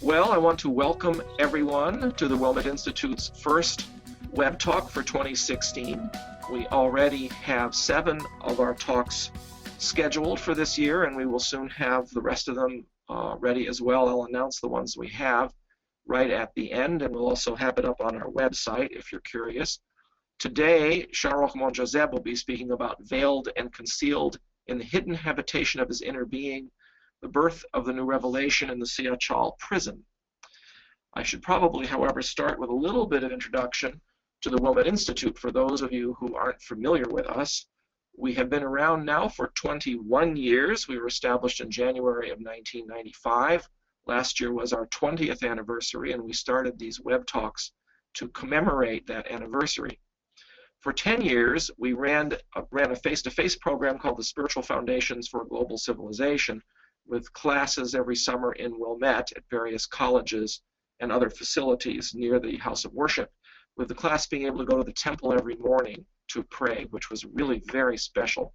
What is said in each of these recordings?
Well, I want to welcome everyone to the Wilmette Institute's first web talk for 2016. We already have 7 of our talks scheduled for this year, and we will soon have the rest of them ready as well. I'll announce the ones we have right at the end, and we'll also have it up on our website if you're curious. Today, Shahrokh Monjazeb will be speaking about Veiled and Concealed in the Hidden Habitation of His Inner Being, the Birth of the New Revelation in the Siyah-Chal prison. I should probably, however, start with a little bit of introduction to the Wilmette Institute for those of you who aren't familiar with us. We have been around now for 21 years. We were established in January of 1995. Last year was our 20th anniversary, and we started these web talks to commemorate that anniversary. For 10 years, we ran a face-to-face program called the Spiritual Foundations for Global Civilization, with classes every summer in Wilmette at various colleges and other facilities near the House of Worship, with the class being able to go to the temple every morning to pray, which was really very special.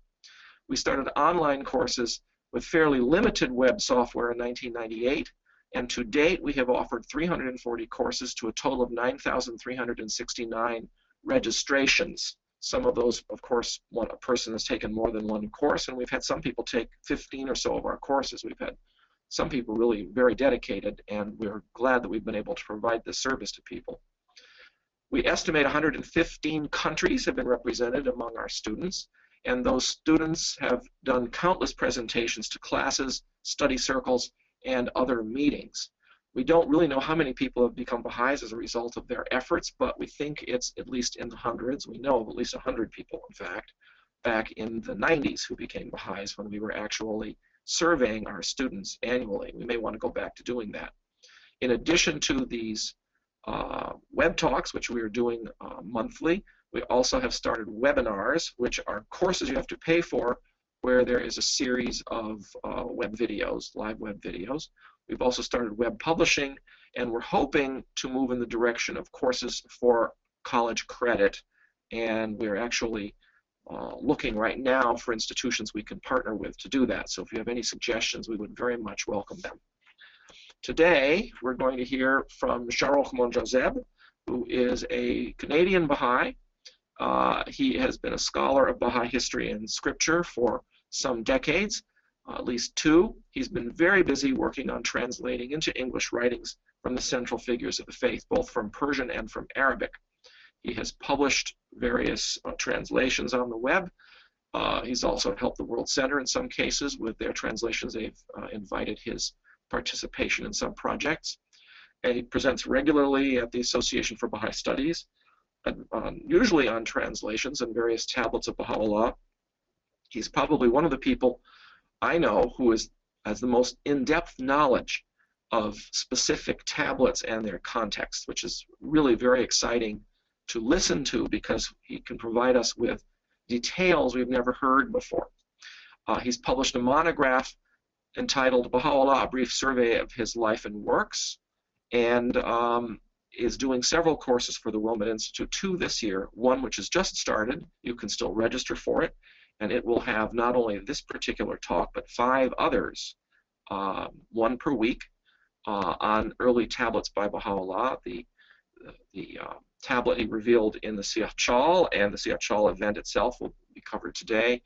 We started online courses with fairly limited web software in 1998, and to date we have offered 340 courses to a total of 9,369 registrations. Some of those, of course, a person has taken more than one course, and we've had some people take 15 or so of our courses. We've had some people really very dedicated, and we're glad that we've been able to provide this service to people. We estimate 115 countries have been represented among our students, and those students have done countless presentations to classes, study circles, and other meetings. We don't really know how many people have become Baha'is as a result of their efforts, but we think it's at least in the hundreds. We know of at least 100 people, in fact, back in the 90s who became Baha'is when we were actually surveying our students annually. We may want to go back to doing that. In addition to these web talks, which we are doing monthly, we also have started webinars, which are courses you have to pay for, where there is a series of web videos, live web videos. We've also started web publishing, and we're hoping to move in the direction of courses for college credit, and we're actually looking right now for institutions we can partner with to do that. So if you have any suggestions, we would very much welcome them. Today, we're going to hear from Shahrokh Monjazeb, who is a Canadian Baha'i. He has been a scholar of Baha'i history and scripture for some decades, at least 2. He's been very busy working on translating into English writings from the central figures of the faith, both from Persian and from Arabic. He has published various translations on the web. He's also helped the World Center in some cases with their translations. They've invited his participation in some projects. And he presents regularly at the Association for Baha'i Studies, usually on translations and various tablets of Baha'u'llah. He's probably one of the people I know who has the most in-depth knowledge of specific tablets and their context, which is really very exciting to listen to because he can provide us with details we've never heard before. He's published a monograph entitled Baha'u'llah, A Brief Survey of His Life and Works, and is doing several courses for the Wilmette Institute, 2 this year, one which has just started. You can still register for it, and it will have not only this particular talk, but 5 others, 1 per week, on early tablets by Baha'u'llah. The tablet he revealed in the Siyah-Chal and the Siyah-Chal event itself will be covered today.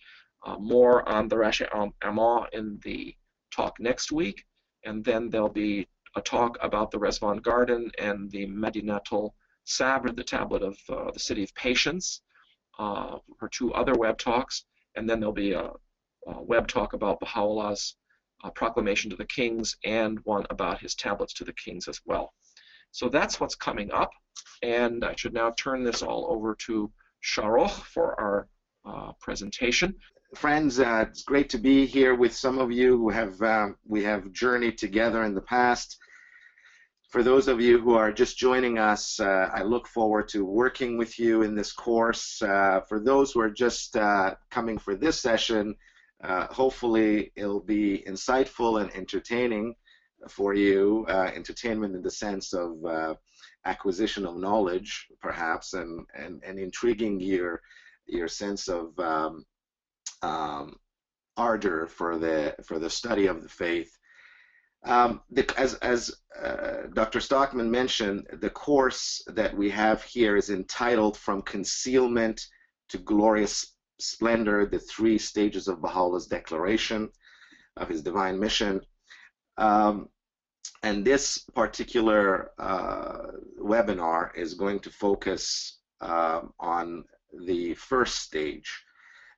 More on the Rashh-i-Ama in the talk next week, and then there'll be a talk about the Ridvan Garden and the Madinatul Sabr, the tablet of the City of Patience, for 2 other web talks, and then there'll be a web talk about Baha'u'llah's proclamation to the kings and one about his tablets to the kings as well. So that's what's coming up, and I should now turn this all over to Shahrokh for our presentation. Friends, it's great to be here with some of you who we have journeyed together in the past. For those of you who are just joining us, I look forward to working with you in this course. For those who are just coming for this session, hopefully it'll be insightful and entertaining for you, entertainment in the sense of acquisition of knowledge, perhaps, and intriguing your sense of ardor for the study of the faith. As Dr. Stockman mentioned, the course that we have here is entitled From Concealment to Glorious Splendor, the Three Stages of Baha'u'llah's Declaration of his Divine Mission. And this particular webinar is going to focus on the first stage.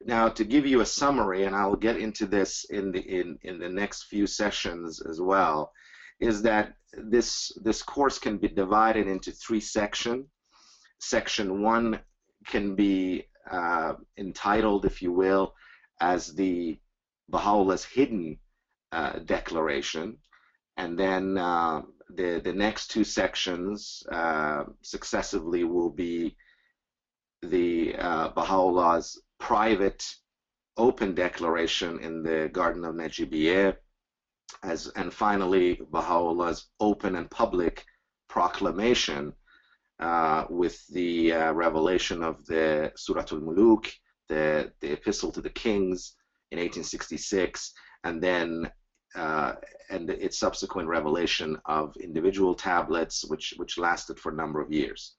Now, to give you a summary, and I'll get into this in the next few sessions as well, is that this course can be divided into three sections. Section 1 can be entitled, if you will, as the Baha'u'llah's Hidden Declaration, and then the next two sections successively will be the Baha'u'llah's private open declaration in the Garden of Ridvan, and finally Baha'u'llah's open and public proclamation with the revelation of the Suratul Muluk, the Epistle to the Kings in 1866, and then and its subsequent revelation of individual tablets, which lasted for a number of years.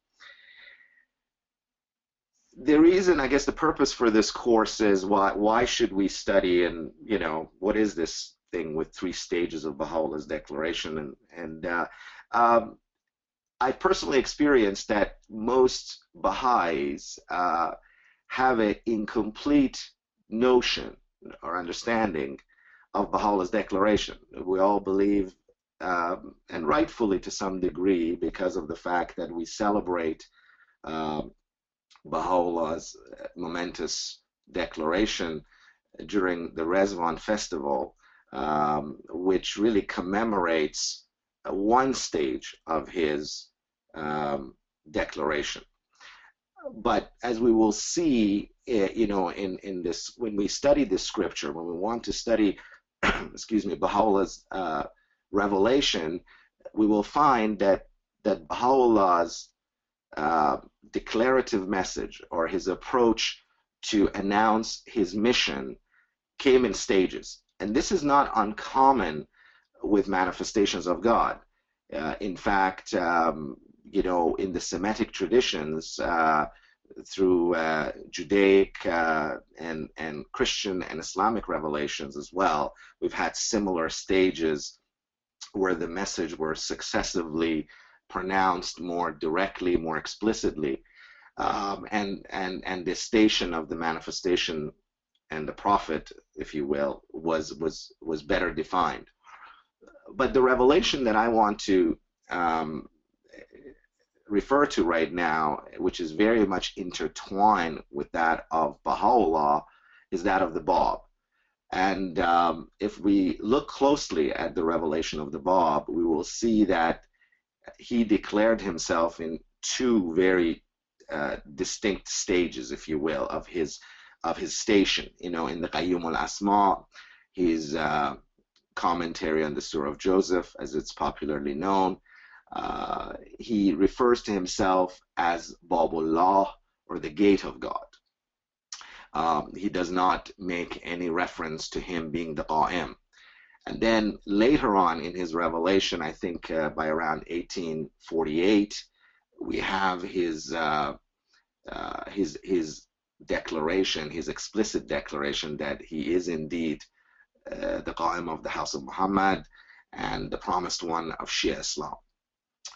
The reason, I guess, the purpose for this course is why should we study, and what is this thing with three stages of Baha'u'llah's declaration? And I personally experienced that most Baha'is have an incomplete notion or understanding of Baha'u'llah's declaration. We all believe, and rightfully to some degree, because of the fact that we celebrate Baha'u'llah's momentous declaration during the Ridvan festival, which really commemorates one stage of his declaration. But as we will see, in this, when we study this scripture, when we want to study, excuse me, Baha'u'llah's revelation, we will find that Baha'u'llah's declarative message, or his approach to announce his mission, came in stages. And this is not uncommon with manifestations of God. In fact, in the Semitic traditions, through Judaic and Christian and Islamic revelations as well, we've had similar stages where the message were successively pronounced more directly, more explicitly, and the station of the manifestation and the prophet, if you will, was better defined. But the revelation that I want to refer to right now, which is very much intertwined with that of Baha'u'llah, is that of the Bab. And if we look closely at the revelation of the Bab, we will see that he declared himself in two very distinct stages, if you will, of his station. In the Qayyum al-Asma, his commentary on the Surah of Joseph, as it's popularly known, he refers to himself as Baha'u'lláh, or the gate of God. He does not make any reference to him being the Qa'im. And then later on in his revelation, I think by around 1848, we have his declaration, his explicit declaration that he is indeed the Qa'im of the House of Muhammad and the promised one of Shia Islam.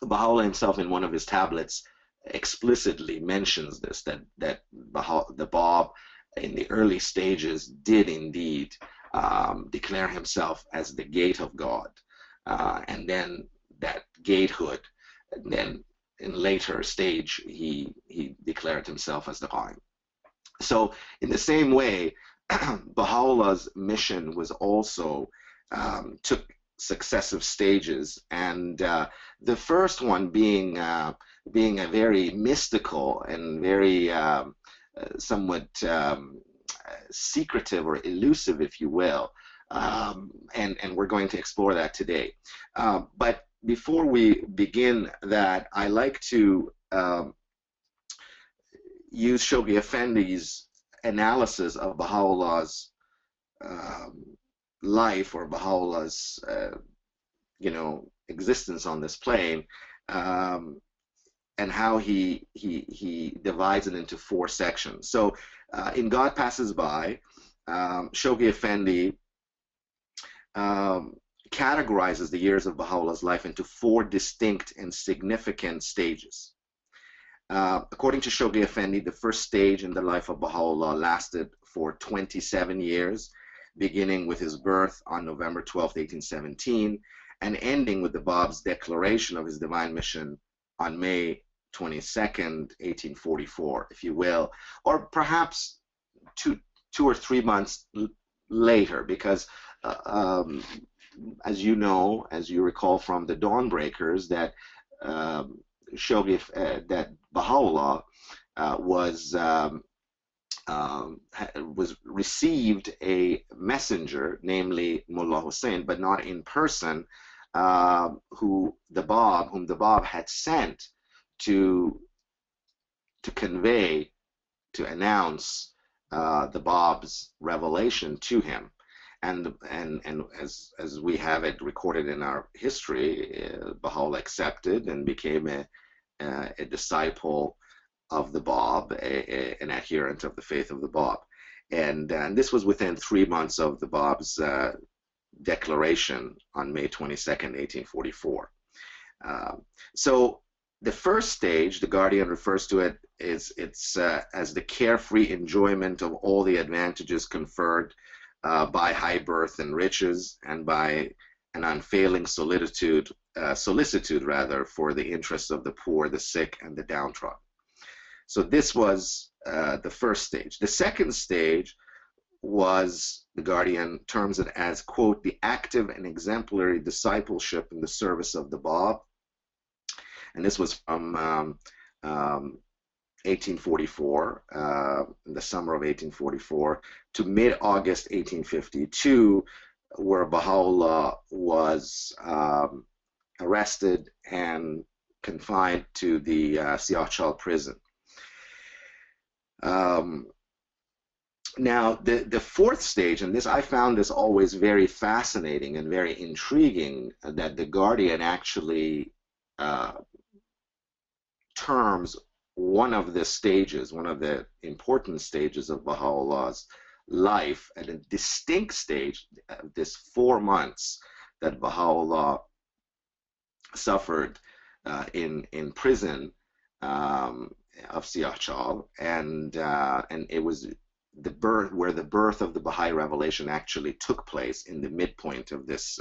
Baha'u'llah himself, in one of his tablets, explicitly mentions this, that the Bab in the early stages did indeed declare himself as the gate of God, and then that gatehood, and then in later stage he declared himself as the Qa'im. So in the same way, Baha'u'llah's mission was also took successive stages, and the first one being a very mystical and very somewhat secretive or elusive, if you will, and we're going to explore that today. But before we begin that, I like to use Shoghi Effendi's analysis of Baha'u'llah's life, or Baha'u'llah's existence on this plane, and how he divides it into 4 sections. So in God Passes By, Shoghi Effendi categorizes the years of Baha'u'llah's life into 4 distinct and significant stages. According to Shoghi Effendi, the first stage in the life of Baha'u'llah lasted for 27 years, beginning with his birth on November 12, 1817, and ending with the Bab's declaration of his divine mission on May 22nd, 1844, if you will, or perhaps two or 3 months later, because as you recall from the Dawnbreakers, that that Baha'u'llah was received a messenger, namely Mullah Hussein, but not in person, whom the Bab had sent to convey, to announce the Bab's revelation to him. And as we have it recorded in our history, Baha'u'llah accepted and became a disciple of the Bab, an adherent of the faith of the Bab. And this was within 3 months of the Bab's declaration on May 22nd, 1844. So the first stage, the Guardian refers to it as the carefree enjoyment of all the advantages conferred by high birth and riches, and by an unfailing solicitude for the interests of the poor, the sick, and the downtrodden. So this was the first stage. The second stage was, the Guardian terms it as, quote, the active and exemplary discipleship in the service of the Bab. And this was from 1844, in the summer of 1844, to mid-August 1852, where Baha'u'llah was arrested and confined to the Siyah-Chal prison. Now, the fourth stage, and this, I found this always very fascinating and very intriguing, that the Guardian actually terms one of the stages, one of the important stages of Baha'u'llah's life, and a distinct stage, this 4 months that Baha'u'llah suffered in prison of Siyah-Chal, and it was the birth of the Baha'i revelation actually took place in the midpoint of this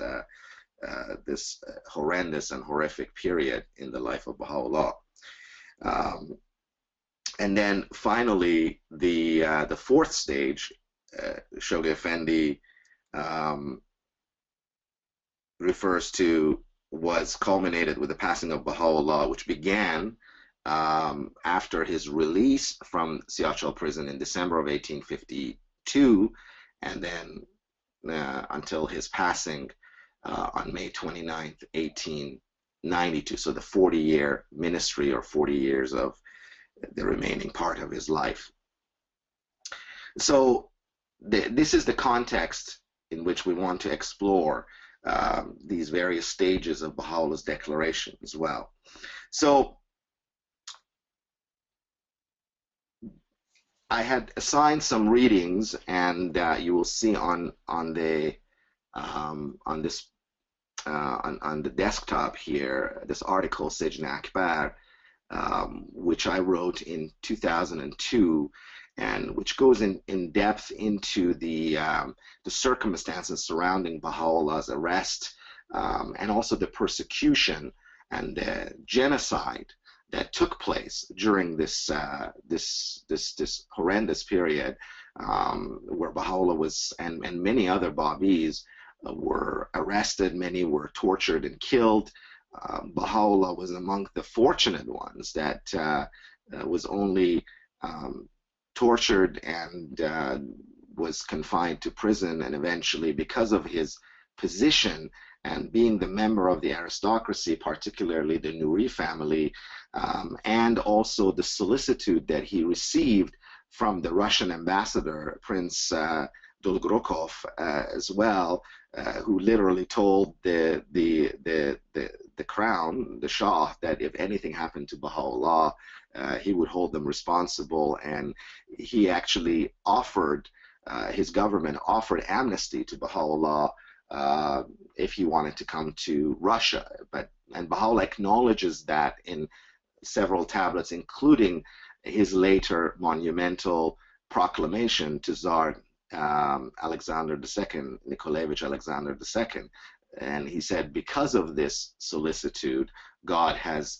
horrendous and horrific period in the life of Baha'u'llah. And then finally, the fourth stage, Shoghi Effendi refers to, was culminated with the passing of Baha'u'llah, which began after his release from Siyah-Chal prison in December of 1852, and then until his passing on May 29th, 1892. So the 40-year ministry, or 40 years of the remaining part of his life. So this is the context in which we want to explore these various stages of Baha'u'llah's declaration as well. So I had assigned some readings, and you will see on the desktop here this article, Sijn Akbar, which I wrote in 2002, and which goes in depth into the circumstances surrounding Baha'u'llah's arrest, and also the persecution and the genocide that took place during this horrendous period, where Baha'u'llah was, and many other Babis were arrested, many were tortured and killed. Baha'u'llah was among the fortunate ones that was only tortured and was confined to prison, and eventually, because of his position and being the member of the aristocracy, particularly the Nuri family, and also the solicitude that he received from the Russian ambassador, Prince Dolgorukov as well, who literally told the crown, the Shah, that if anything happened to Baha'u'llah, he would hold them responsible, and he actually offered, his government offered amnesty to Baha'u'llah if he wanted to come to Russia. And Baha'u'llah acknowledges that in several tablets, including his later monumental proclamation to Tsar Alexander II, Nikolaevich Alexander II. And he said, because of this solicitude, God has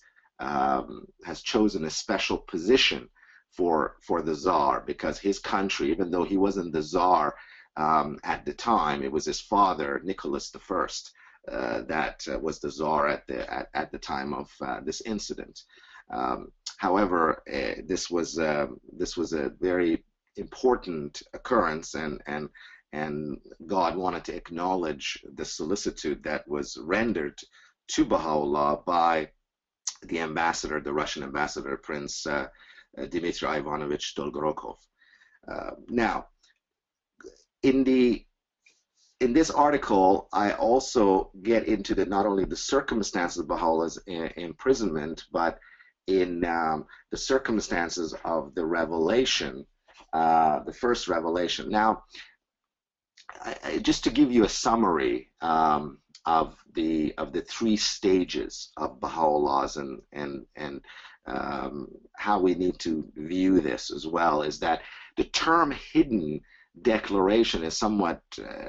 chosen a special position for the Tsar, because his country, even though he wasn't the Tsar at the time, it was his father, Nicholas I, that was the Tsar at the time of this incident. However, this was a very important occurrence, and God wanted to acknowledge the solicitude that was rendered to Baha'u'llah by the ambassador, the Russian ambassador, Prince Dmitry Ivanovich Dolgorukov. Now, in this article, I also get into not only the circumstances of Baha'u'llah's imprisonment, but in the circumstances of the revelation, the first revelation. Now, just to give you a summary of the three stages of Baha'u'llah's and how we need to view this as well, is that the term hidden declaration is somewhat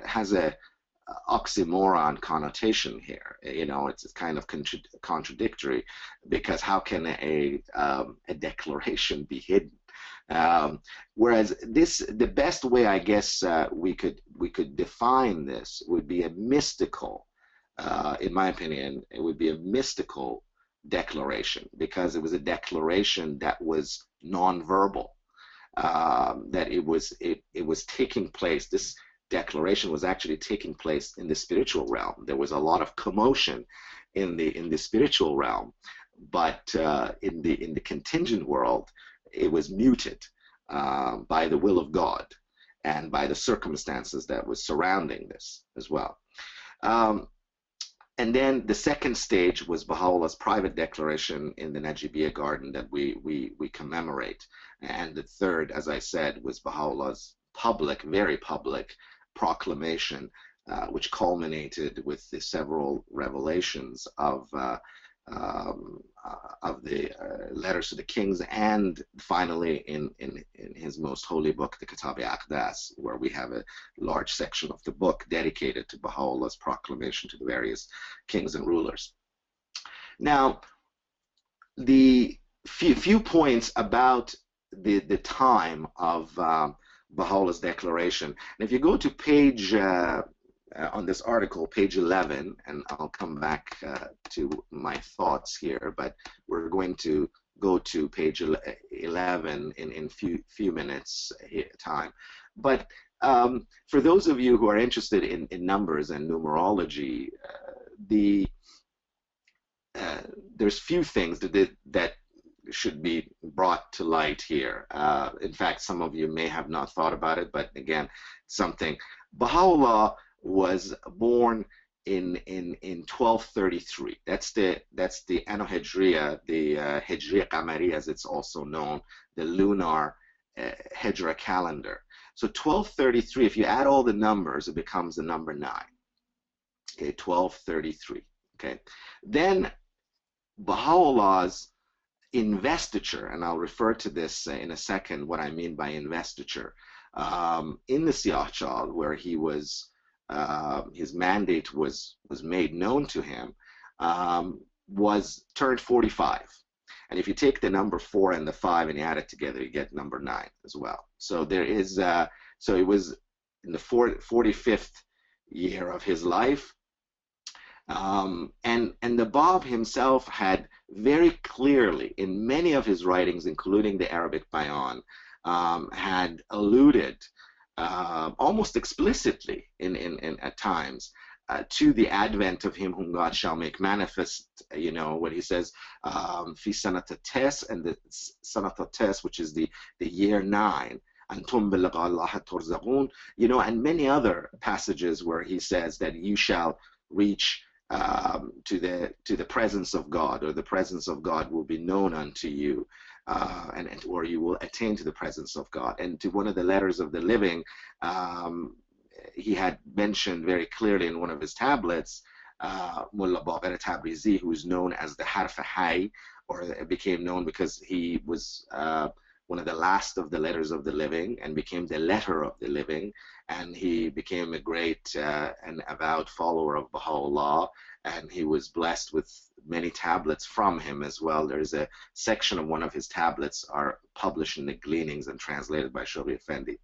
has a oxymoron connotation here. You know, it's kind of contradictory, because how can a declaration be hidden? Whereas the best way, I guess, we could define this would be a mystical, in my opinion, it would be a mystical declaration, because it was a declaration that was nonverbal, that it was taking place. This declaration was actually taking place in the spiritual realm. There was a lot of commotion in the spiritual realm, but in the contingent world, it was muted by the will of God and by the circumstances that was surrounding this as well. And then the second stage was Baha'u'llah's private declaration in the Najibiyya garden that we commemorate. And the third, as I said, was Baha'u'llah's public, very public proclamation, which culminated with the several revelations of the letters to the kings, and finally in his most holy book, the Kitab-i-Aqdas, where we have a large section of the book dedicated to Baha'u'llah's proclamation to the various kings and rulers. Now, the few points about the time of Baha'u'llah's declaration. And if you go to page on this article, page 11, and I'll come back to my thoughts here, but we're going to go to page 11 in few minutes time. But for those of you who are interested in numbers and numerology, there's few things that should be brought to light here. In fact, some of you may have not thought about it, but again, something. Baha'u'llah was born in 1233. That's the Anno Hijriya, the Hijriya Qamari, as it's also known, the lunar Hijra calendar. So 1233, if you add all the numbers, it becomes the number 9. Okay, 1233. Okay, then Baha'u'llah's investiture, and I'll refer to this in a second, what I mean by investiture, in the Siyah-Chal, where he was his mandate was made known to him, was turned 45. And if you take the number 4 and the 5 and you add it together, you get number 9 as well. So there is, so it was in the 45th year of his life. And the Bab himself had very clearly, in many of his writings, including the Arabic Bayan, had alluded almost explicitly at times to the advent of him whom God shall make manifest. You know what he says, fi sanata tes, and the sanata tes, which is the year 9, أنتم بلقاء الله ترزقون, you know, and many other passages where he says that you shall reach to the presence of God, or the presence of God will be known unto you, or you will attain to the presence of God. And to one of the letters of the living, he had mentioned very clearly in one of his tablets, Mullah Baqir Tabrizi, who is known as the Harf Hay, or it became known because he was one of the last of the letters of the living and became the letter of the living, and he became a great and avowed follower of Baha'u'llah, and he was blessed with many tablets from him as well. There's a section of one of his tablets are published in the Gleanings and translated by Shoghi Effendi.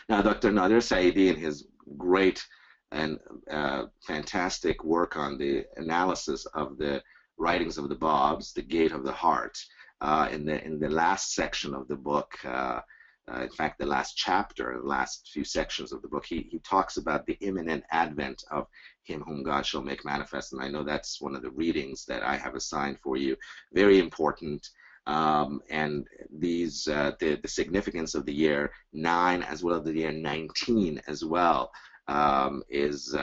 Now, Dr. Nadir Saidi, in his great and fantastic work on the analysis of the writings of the Babs, The Gate of the Heart, in the last section of the book, in fact, the last chapter, the last few sections of the book, he talks about the imminent advent of him whom God shall make manifest. And I know that's one of the readings that I have assigned for you. Very important. And these, the significance of the year 9 as well as the year 19 as well is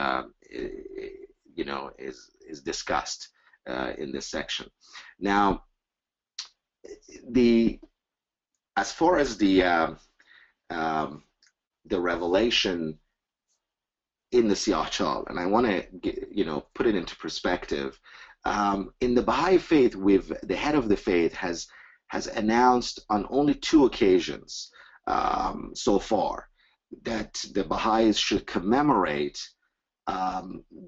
discussed in this section. Now, as far as the revelation in the Siyah-Chal, and I want to put it into perspective. In the Baha'i faith, the head of the faith has announced on only 2 occasions so far that the Baha'is should commemorate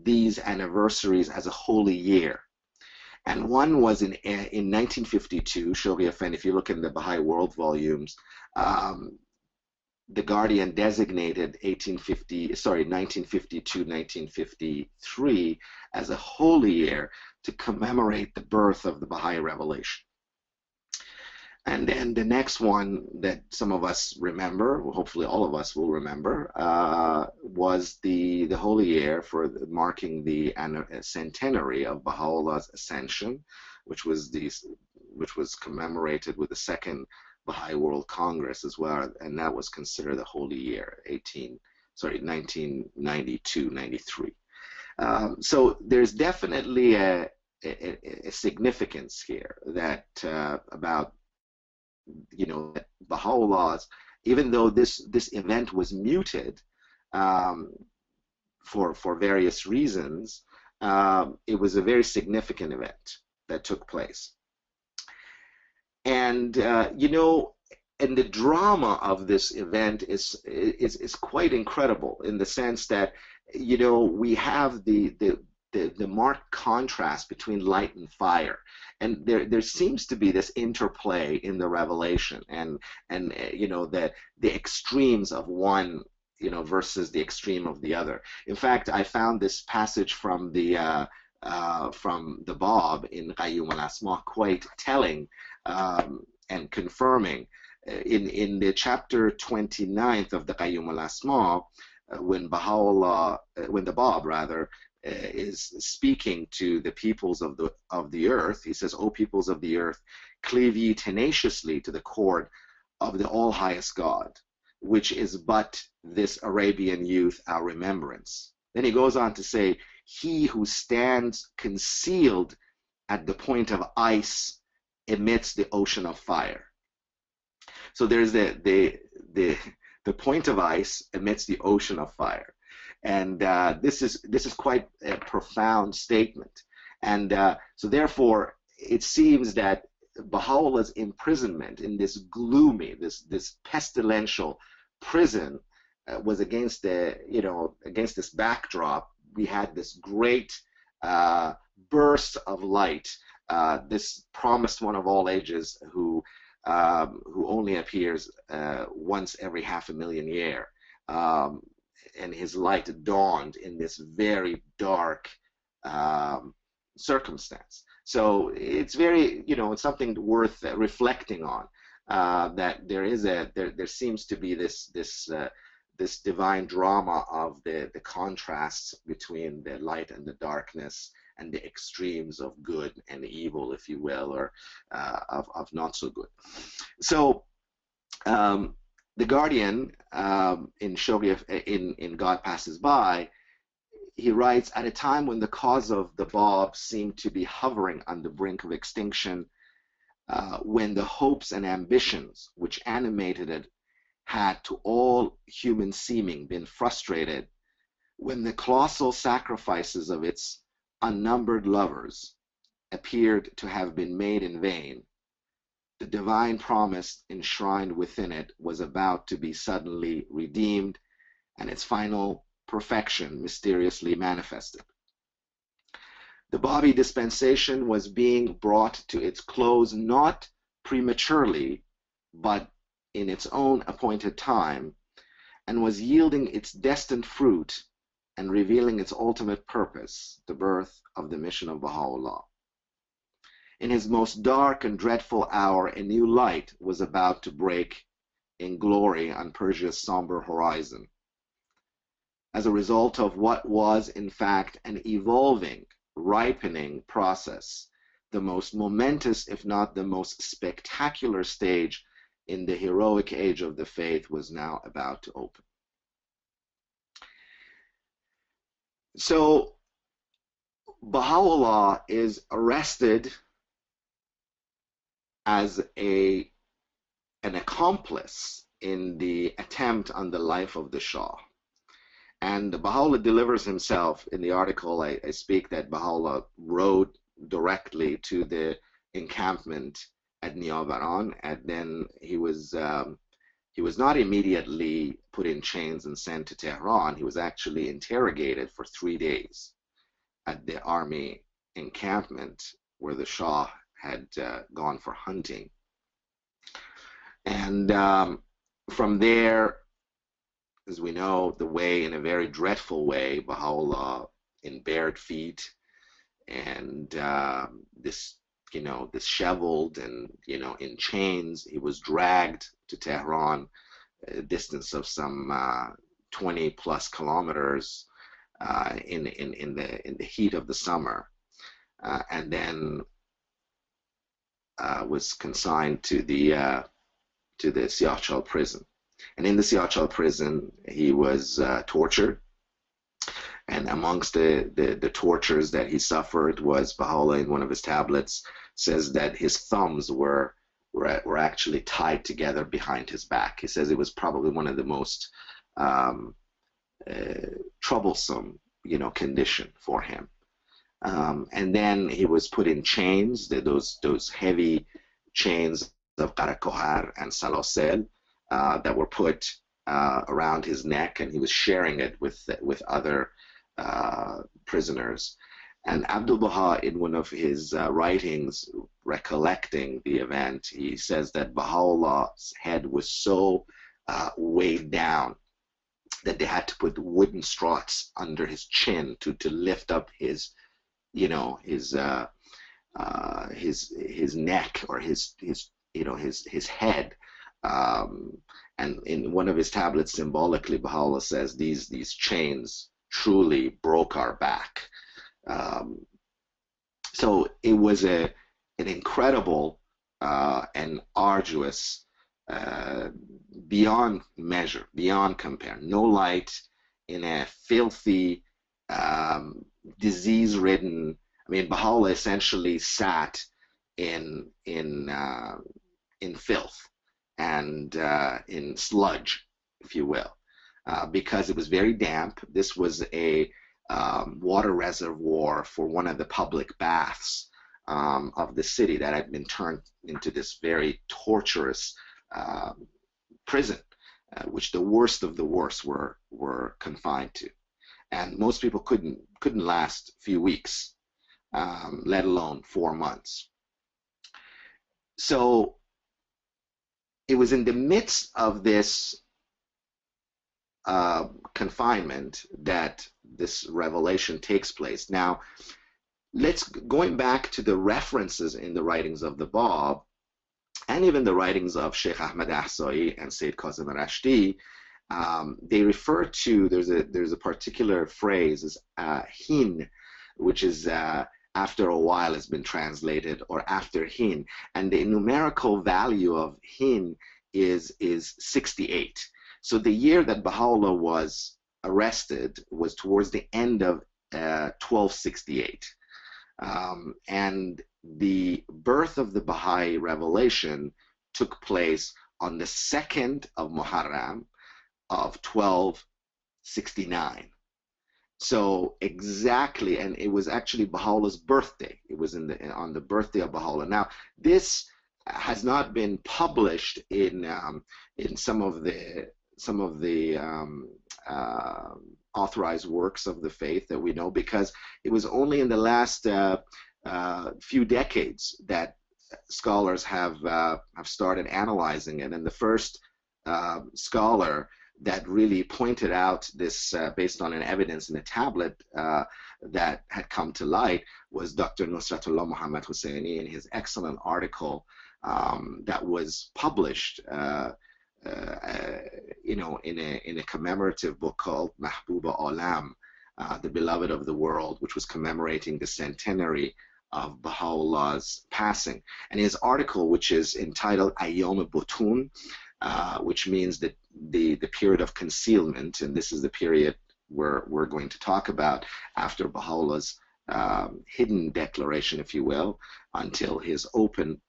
these anniversaries as a holy year. And one was in 1952, Shoghi Effendi, if you look in the Baha'i World volumes, the Guardian designated 1952-1953 as a holy year to commemorate the birth of the Baha'i revelation. And then the next one that some of us remember, well, hopefully all of us will remember, was the holy year for marking the centenary of Baha'u'llah's ascension, which was commemorated with the second Baha'i World Congress as well, and that was considered the holy year, 1992-93. So there's definitely a significance here that about that Baha'u'llah's, even though this event was muted for various reasons, it was a very significant event that took place. And and the drama of this event is quite incredible, in the sense that we have the marked contrast between light and fire, and there seems to be this interplay in the revelation, and that the extremes of one versus the extreme of the other. In fact, I found this passage from the Bab in Qayyum al-Asma quite telling and confirming. In the chapter 29th of the Qayyum al-Asma, when the Bab rather is speaking to the peoples of the earth, he says, "O peoples of the earth, cleave ye tenaciously to the cord of the all-highest God, which is but this Arabian youth, our remembrance." Then he goes on to say, "He who stands concealed at the point of ice amidst the ocean of fire." So there's the point of ice amidst the ocean of fire, and this is quite a profound statement. And so therefore, it seems that Baha'u'llah's imprisonment in this gloomy, this pestilential prison was against this backdrop. We had this great burst of light, this promised one of all ages who only appears once every 500,000 years, and his light dawned in this very dark circumstance. So it's very, it's something worth reflecting on. That there seems to be this divine drama of the contrasts between the light and the darkness, and the extremes of good and evil, if you will, or of not so good. So The Guardian, in God Passes By, he writes, at a time when the cause of the Bab seemed to be hovering on the brink of extinction, when the hopes and ambitions which animated it had to all human seeming been frustrated, when the colossal sacrifices of its unnumbered lovers appeared to have been made in vain, the divine promise enshrined within it was about to be suddenly redeemed and its final perfection mysteriously manifested. The Babi dispensation was being brought to its close not prematurely, but in its own appointed time, and was yielding its destined fruit and revealing its ultimate purpose, the birth of the mission of Baha'u'llah. In his most dark and dreadful hour, a new light was about to break in glory on Persia's somber horizon. As a result of what was, in fact, an evolving, ripening process, the most momentous, if not the most spectacular stage in the heroic age of the faith was now about to open. So, Baha'u'llah is arrested as an accomplice in the attempt on the life of the Shah. And Baha'u'llah delivers himself. In the article I speak that Baha'u'llah rode directly to the encampment at Niavaran, and then he was not immediately put in chains and sent to Tehran. He was actually interrogated for 3 days at the army encampment where the Shah had gone for hunting. And from there, as we know, the way, in a very dreadful way, Baha'u'llah in bared feet and disheveled and, in chains, he was dragged to Tehran, a distance of some 20 plus kilometers in the heat of the summer, and then was consigned to the Siyah-Chal prison. And in the Siyah-Chal prison, he was tortured. And amongst the tortures that he suffered was, Baha'u'llah in one of his tablets says that his thumbs were actually tied together behind his back. He says it was probably one of the most troublesome, condition for him. And then he was put in chains, those heavy chains of Qarakohar and Salosel that were put around his neck, and he was sharing it with other prisoners. And Abdul Baha, in one of his writings recollecting the event, he says that Baha'u'llah's head was so weighed down that they had to put wooden struts under his chin to lift up his neck or his head. And in one of his tablets, symbolically, Baha'u'llah says these chains truly broke our back. So it was an incredible and arduous, beyond measure, beyond compare. No light in a filthy, disease-ridden. I mean, Baha'u'llah essentially sat in filth and in sludge, if you will, because it was very damp. This was a water reservoir for one of the public baths of the city that had been turned into this very torturous prison, which the worst of the worst were confined to, and most people couldn't last a few weeks, let alone 4 months. So it was in the midst of this confinement that this revelation takes place. Now, going back to the references in the writings of the Bab, and even the writings of Sheikh Ahmad Ahsai and Sayyid Qasim Rashdi, they refer to, there's a particular phrase, is hin, which is after a while has been translated, or after hin, and the numerical value of hin is 68. So the year that Baha'u'llah was arrested was towards the end of 1268. And the birth of the Baha'i revelation took place on the 2nd of Muharram of 1269. So exactly, and it was actually Baha'u'llah's birthday. It was on the birthday of Baha'u'llah. Now, this has not been published in some of the authorized works of the faith that we know, because it was only in the last few decades that scholars have started analyzing it. And the first scholar that really pointed out this based on an evidence in a tablet that had come to light was Dr. Nusratullah Muhammad Husseini in his excellent article that was published in a commemorative book called Baha'u'lláh, the Beloved of the World, which was commemorating the centenary of Baha'u'llah's passing. And his article, which is entitled Ayyam Butun, which means that the period of concealment, and this is the period we're going to talk about after Baha'u'llah's hidden declaration, if you will, until his open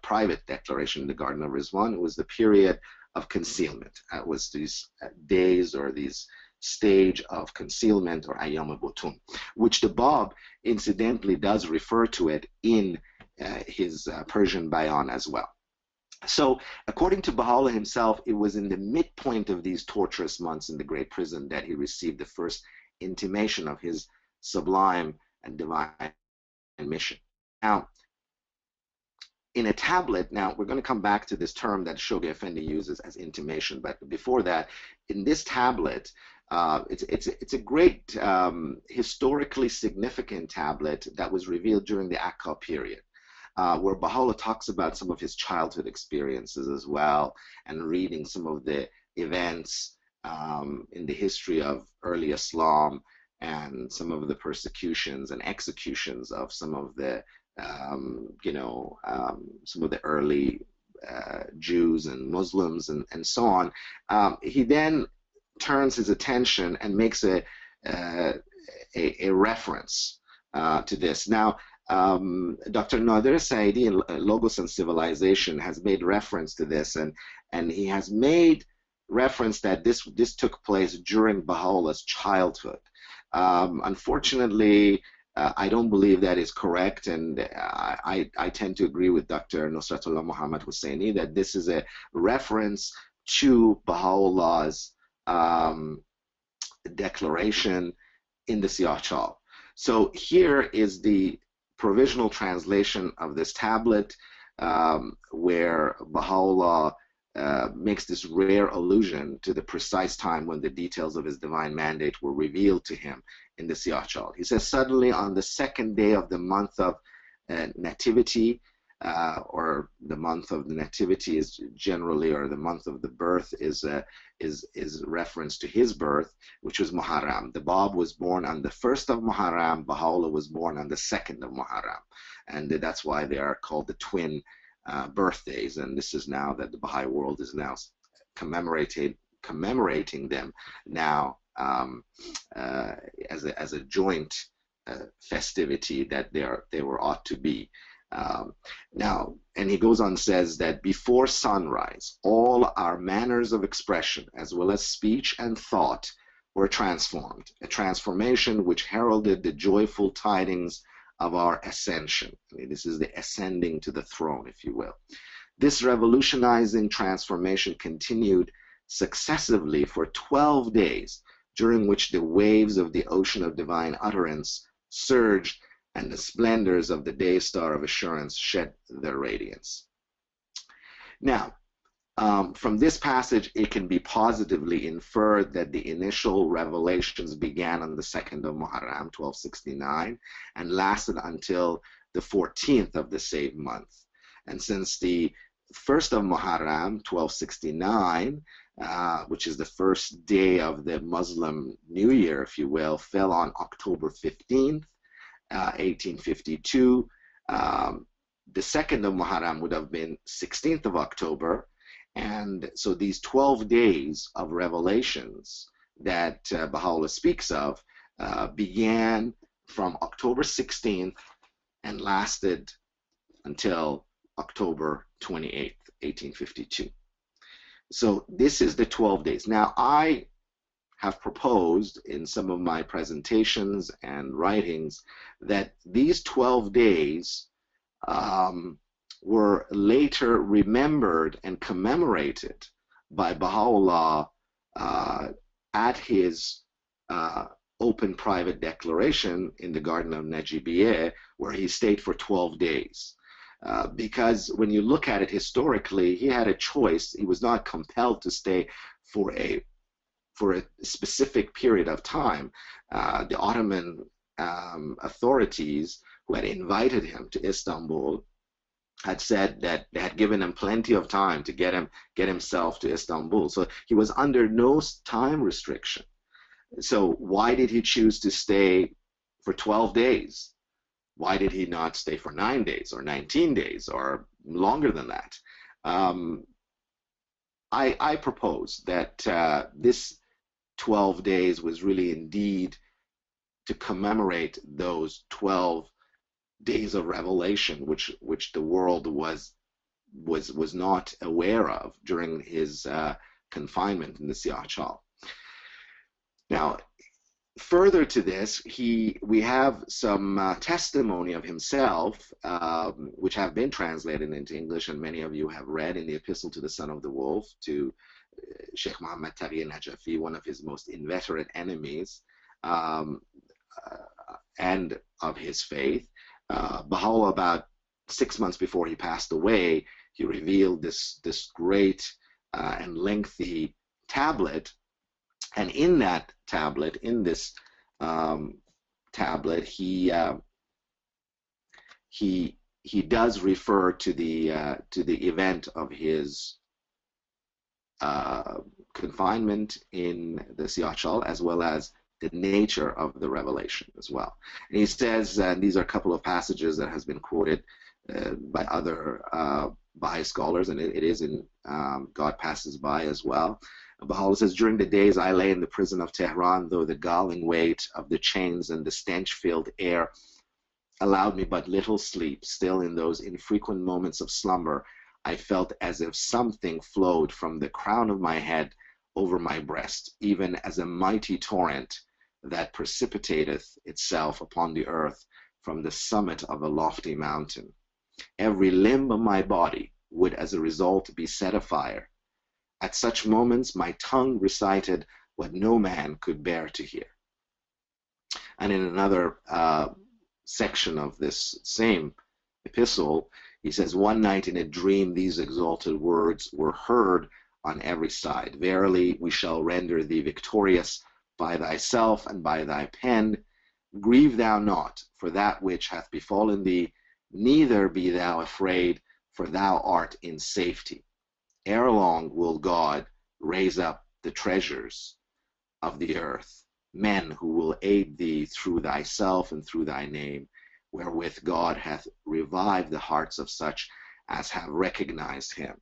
private declaration in the Garden of Ridvan. It was the period of concealment. It was these days or these stage of concealment, or Ayyam Butun, which the Bab incidentally does refer to it in his Persian Bayan as well. So, according to Baha'u'llah himself, it was in the midpoint of these torturous months in the Great Prison that he received the first intimation of his sublime and divine mission. Now, in a tablet, now we're going to come back to this term that Shoghi Effendi uses as intimation, but before that, in this tablet, it's a great historically significant tablet that was revealed during the Akka period. Where Baha'u'llah talks about some of his childhood experiences as well, and reading some of the events in the history of early Islam and some of the persecutions and executions of some of the some of the early Jews and Muslims and so on. He then turns his attention and makes a reference to this. Now, Dr. Nadir Saidi in Logos and Civilization has made reference to this, and he has made reference that this took place during Baha'u'llah's childhood. Unfortunately, I don't believe that is correct, and I tend to agree with Dr. Nusratullah Muhammad Husseini that this is a reference to Baha'u'llah's declaration in the Siyah-Chal. So here is the provisional translation of this tablet, where Baha'u'llah makes this rare allusion to the precise time when the details of his divine mandate were revealed to him in the Siyah-Chal. He says, suddenly on the 2nd day of the month of Nativity, or the month of the Nativity is generally, or the month of the birth is reference to his birth, which was Muharram. The Bab was born on the 1st of Muharram. Baha'u'llah was born on the 2nd of Muharram, and that's why they are called the twin birthdays. And this is now that the Baha'i world is now commemorating them now as a joint festivity that they were ought to be. Now, and he goes on and says that before sunrise, all our manners of expression, as well as speech and thought, were transformed, a transformation which heralded the joyful tidings of our ascension. I mean, this is the ascending to the throne, if you will. This revolutionizing transformation continued successively for 12 days, during which the waves of the ocean of divine utterance surged and the splendors of the day star of assurance shed their radiance. Now, from this passage, it can be positively inferred that the initial revelations began on the 2nd of Muharram, 1269, and lasted until the 14th of the same month. And since the 1st of Muharram, 1269, which is the first day of the Muslim New Year, if you will, fell on October 15th, 1852, the second of Muharram would have been 16th of October. And so these 12 days of revelations that Baha'u'llah speaks of began from October 16th and lasted until October 28th, 1852. So this is the 12 days. Now, I have proposed in some of my presentations and writings that these 12 days were later remembered and commemorated by Baha'u'llah at his open private declaration in the Garden of Ridvan, where he stayed for 12 days. Because when you look at it historically, he had a choice. He was not compelled to stay for a specific period of time. The Ottoman authorities who had invited him to Istanbul had said that they had given him plenty of time to get himself to Istanbul. So he was under no time restriction. So why did he choose to stay for 12 days? Why did he not stay for 9 days or 19 days or longer than that? I propose that this 12 days was really indeed to commemorate those 12 days of revelation, which the world was not aware of during his confinement in the Siyah-Chal. Now, further to this, we have some testimony of himself, which have been translated into English, and many of you have read in the Epistle to the Son of the Wolf, to Sheikh Muhammad Taqi Najafi, one of his most inveterate enemies, and of his faith. Baha'u'llah, about 6 months before he passed away, he revealed this great and lengthy tablet, and in that tablet, in this tablet, he does refer to the event of his confinement in the Siyah-Chal, as well as the nature of the revelation as well. And he says, and these are a couple of passages that has been quoted by other Baha'i scholars, and it is in God Passes By as well. Baha'u'llah says, during the days I lay in the prison of Tehran, though the galling weight of the chains and the stench-filled air allowed me but little sleep, still in those infrequent moments of slumber, I felt as if something flowed from the crown of my head over my breast, even as a mighty torrent that precipitateth itself upon the earth from the summit of a lofty mountain. Every limb of my body would as a result be set afire. At such moments my tongue recited what no man could bear to hear. And in another section of this same epistle, he says, one night in a dream these exalted words were heard on every side. Verily, we shall render thee victorious by thyself and by thy pen. Grieve thou not for that which hath befallen thee, neither be thou afraid, for thou art in safety. Ere long will God raise up the treasures of the earth, men who will aid thee through thyself and through thy name, wherewith God hath revived the hearts of such as have recognized him.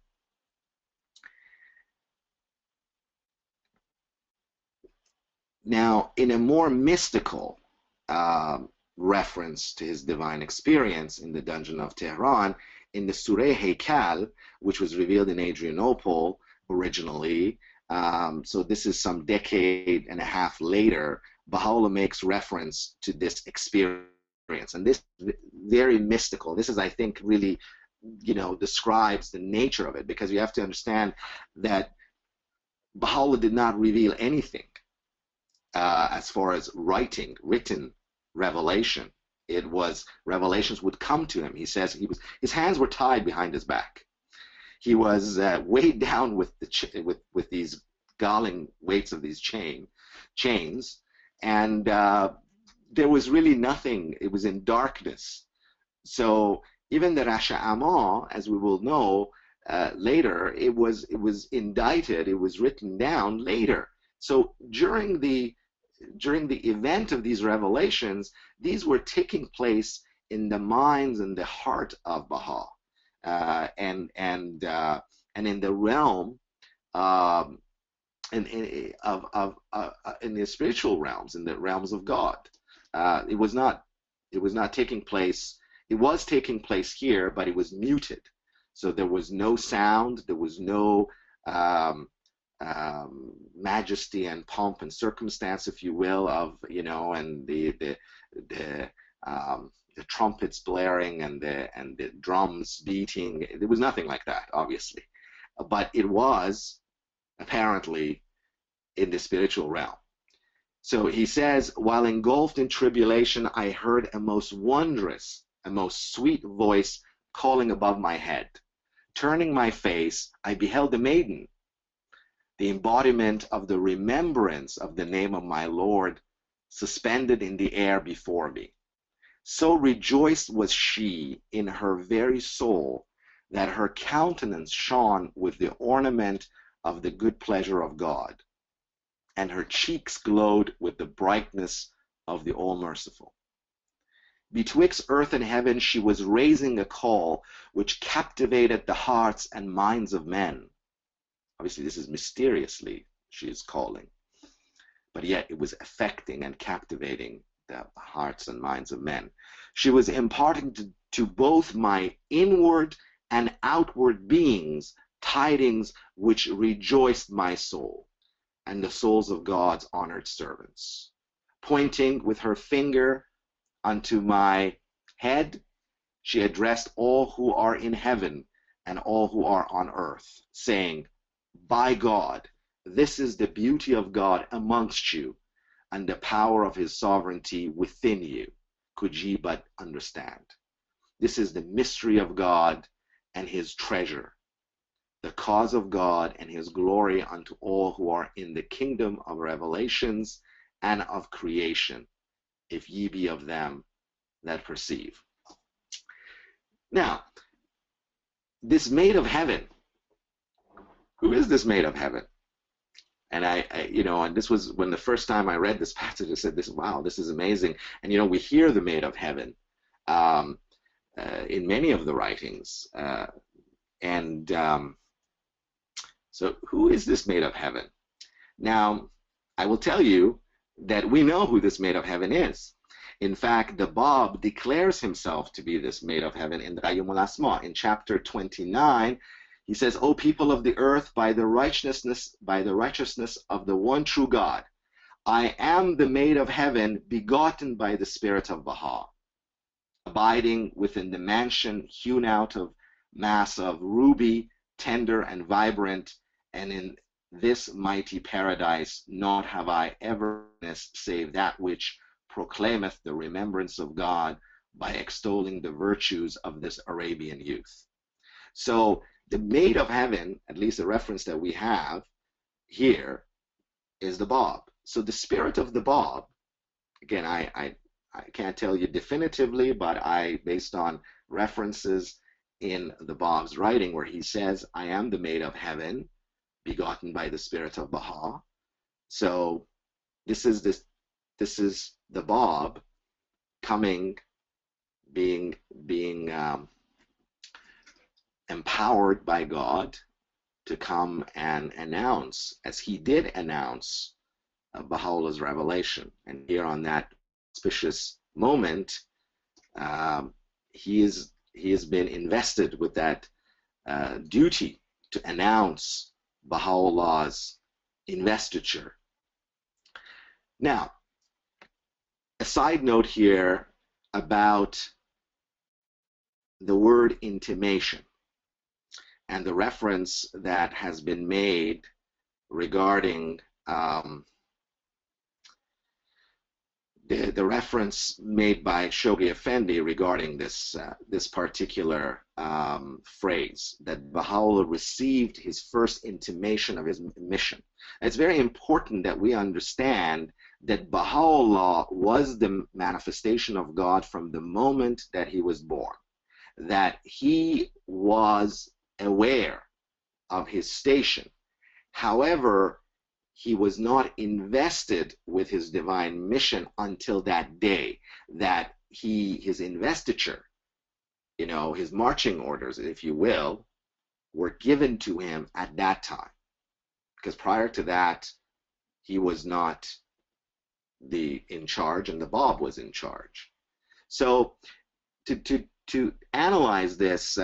Now, in a more mystical reference to his divine experience in the dungeon of Tehran, in the Siyáh-Chál, which was revealed in Adrianople originally, so this is some decade and a half later, Baha'u'llah makes reference to this experience, and this very mystical. This is, I think, really, describes the nature of it, because you have to understand that Baha'u'llah did not reveal anything as far as written revelation. It was revelations would come to him. He says his hands were tied behind his back. He was weighed down with with these galling weights of these chains, and there was really nothing. It was in darkness. So even the Rashh-i-Ama, as we will know later, it was indicted. It was written down later. So during the event of these revelations, these were taking place in the minds and the heart of Baha, and in the realm, in the spiritual realms, in the realms of God. It was not taking place. It was taking place here, but it was muted. So there was no sound. There was no majesty and pomp and circumstance, if you will, of and the trumpets blaring and the drums beating. There was nothing like that, obviously, but it was apparently in the spiritual realm. So he says, while engulfed in tribulation, I heard a most wondrous, a most sweet voice calling above my head. Turning my face, I beheld the maiden, the embodiment of the remembrance of the name of my Lord, suspended in the air before me. So rejoiced was she in her very soul that her countenance shone with the ornament of the good pleasure of God, and her cheeks glowed with the brightness of the All-Merciful. Betwixt earth and heaven she was raising a call which captivated the hearts and minds of men. Obviously, this is mysteriously she is calling, but yet it was affecting and captivating the hearts and minds of men. She was imparting to both my inward and outward beings tidings which rejoiced my soul and the souls of God's honored servants. Pointing with her finger unto my head, she addressed all who are in heaven and all who are on earth, saying, by God, this is the beauty of God amongst you, and the power of his sovereignty within you, could ye but understand. This is the mystery of God and his treasure, the cause of God and his glory unto all who are in the kingdom of revelations and of creation, if ye be of them that perceive. Now, this maid of heaven, who is this maid of heaven? And and this was when the first time I read this passage, I said, wow, this is amazing. And we hear the maid of heaven in many of the writings. So who is this maid of heaven? Now, I will tell you that we know who this maid of heaven is. In fact, the Bab declares himself to be this maid of heaven in the Qayyum al-Asma. In chapter 29, he says, O people of the earth, by the righteousness of the one true God, I am the maid of heaven, begotten by the Spirit of Baha, abiding within the mansion hewn out of mass of ruby, tender and vibrant, and in this mighty paradise naught have I ever witnessed save that which proclaimeth the remembrance of God by extolling the virtues of this Arabian youth. So the maid of heaven, at least the reference that we have here, is the Bab. So the spirit of the Bab, again, I can't tell you definitively, but based on references in the Bab's writing where he says, I am the maid of heaven, begotten by the Spirit of Baha. So this is the Bab coming, being empowered by God to come and announce, as he did announce Baha'u'llah's revelation. And here on that auspicious moment, he has been invested with that duty to announce Baha'u'llah's investiture. Now, a side note here about the word intimation and the reference that has been made regarding the reference made by Shoghi Effendi regarding this particular phrase, that Baha'u'llah received his first intimation of his mission. And it's very important that we understand that Baha'u'llah was the manifestation of God from the moment that he was born, that he was aware of his station. However, he was not invested with his divine mission until that day, that his investiture, you know, his marching orders, if you will, were given to him at that time. Because prior to that, he was not in charge, and the Bab was in charge. So to analyze this,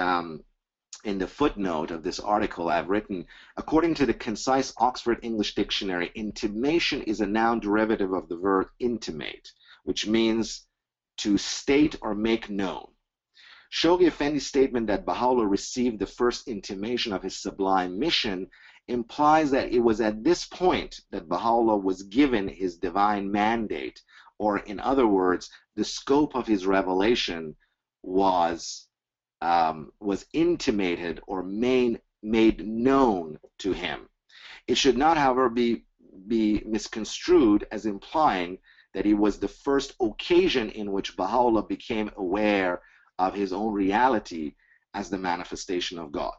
in the footnote of this article I've written, according to the concise Oxford English Dictionary, intimation is a noun derivative of the verb intimate, which means to state or make known. Shoghi Effendi's statement that Baha'u'llah received the first intimation of his sublime mission implies that it was at this point that Baha'u'llah was given his divine mandate, or in other words, the scope of his revelation was intimated or made known to him. It should not, however, be misconstrued as implying that it was the first occasion in which Baha'u'llah became aware of his own reality as the manifestation of God.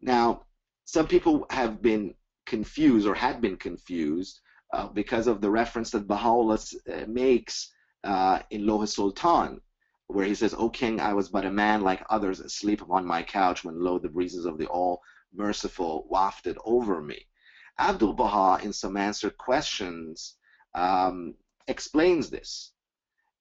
Now, some people have been confused, or had been confused, because of the reference that Baha'u'llah makes in Loh Sultan, where he says, "O king, I was but a man like others, asleep upon my couch, when lo, the breezes of the All-Merciful wafted over me." Abdul Baha, in some answered questions, explains this,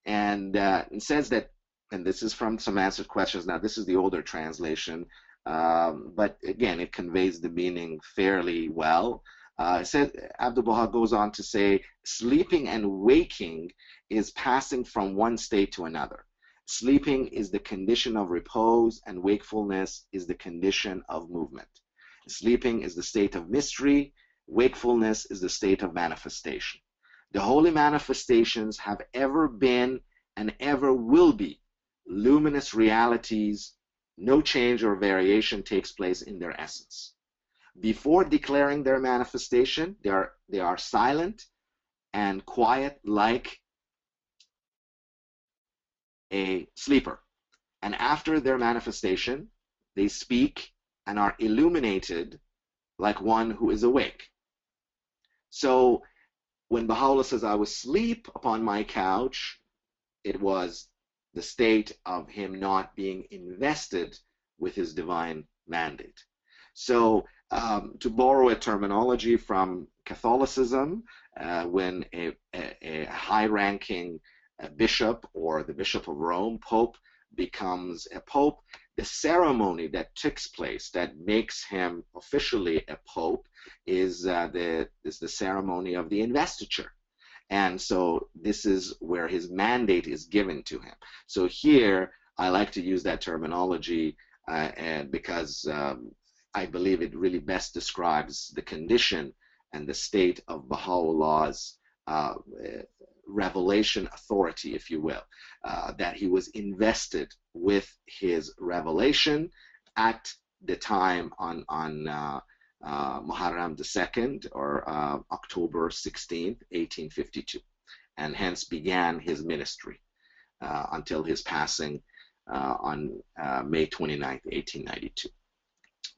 and says that, and this is from Some Answered Questions. Now, this is the older translation, but again, it conveys the meaning fairly well. It says, Abdul Baha goes on to say, sleeping and waking is passing from one state to another. Sleeping is the condition of repose, and wakefulness is the condition of movement. Sleeping is the state of mystery. Wakefulness is the state of manifestation. The holy manifestations have ever been and ever will be luminous realities. No change or variation takes place in their essence. Before declaring their manifestation, they are silent and quiet like a sleeper. And after their manifestation, they speak and are illuminated like one who is awake. So when Baha'u'llah says, "I was asleep upon my couch," it was the state of him not being invested with his divine mandate. So to borrow a terminology from Catholicism, when a high-ranking bishop, or the Bishop of Rome, Pope, becomes a pope, the ceremony that takes place that makes him officially a pope is the ceremony of the investiture. And so this is where his mandate is given to him. So here, I like to use that terminology because I believe it really best describes the condition and the state of Baha'u'llah's revelation authority, if you will, that he was invested with his revelation at the time on Muharram II, or October 16th, 1852, and hence began his ministry until his passing on May 29th, 1892.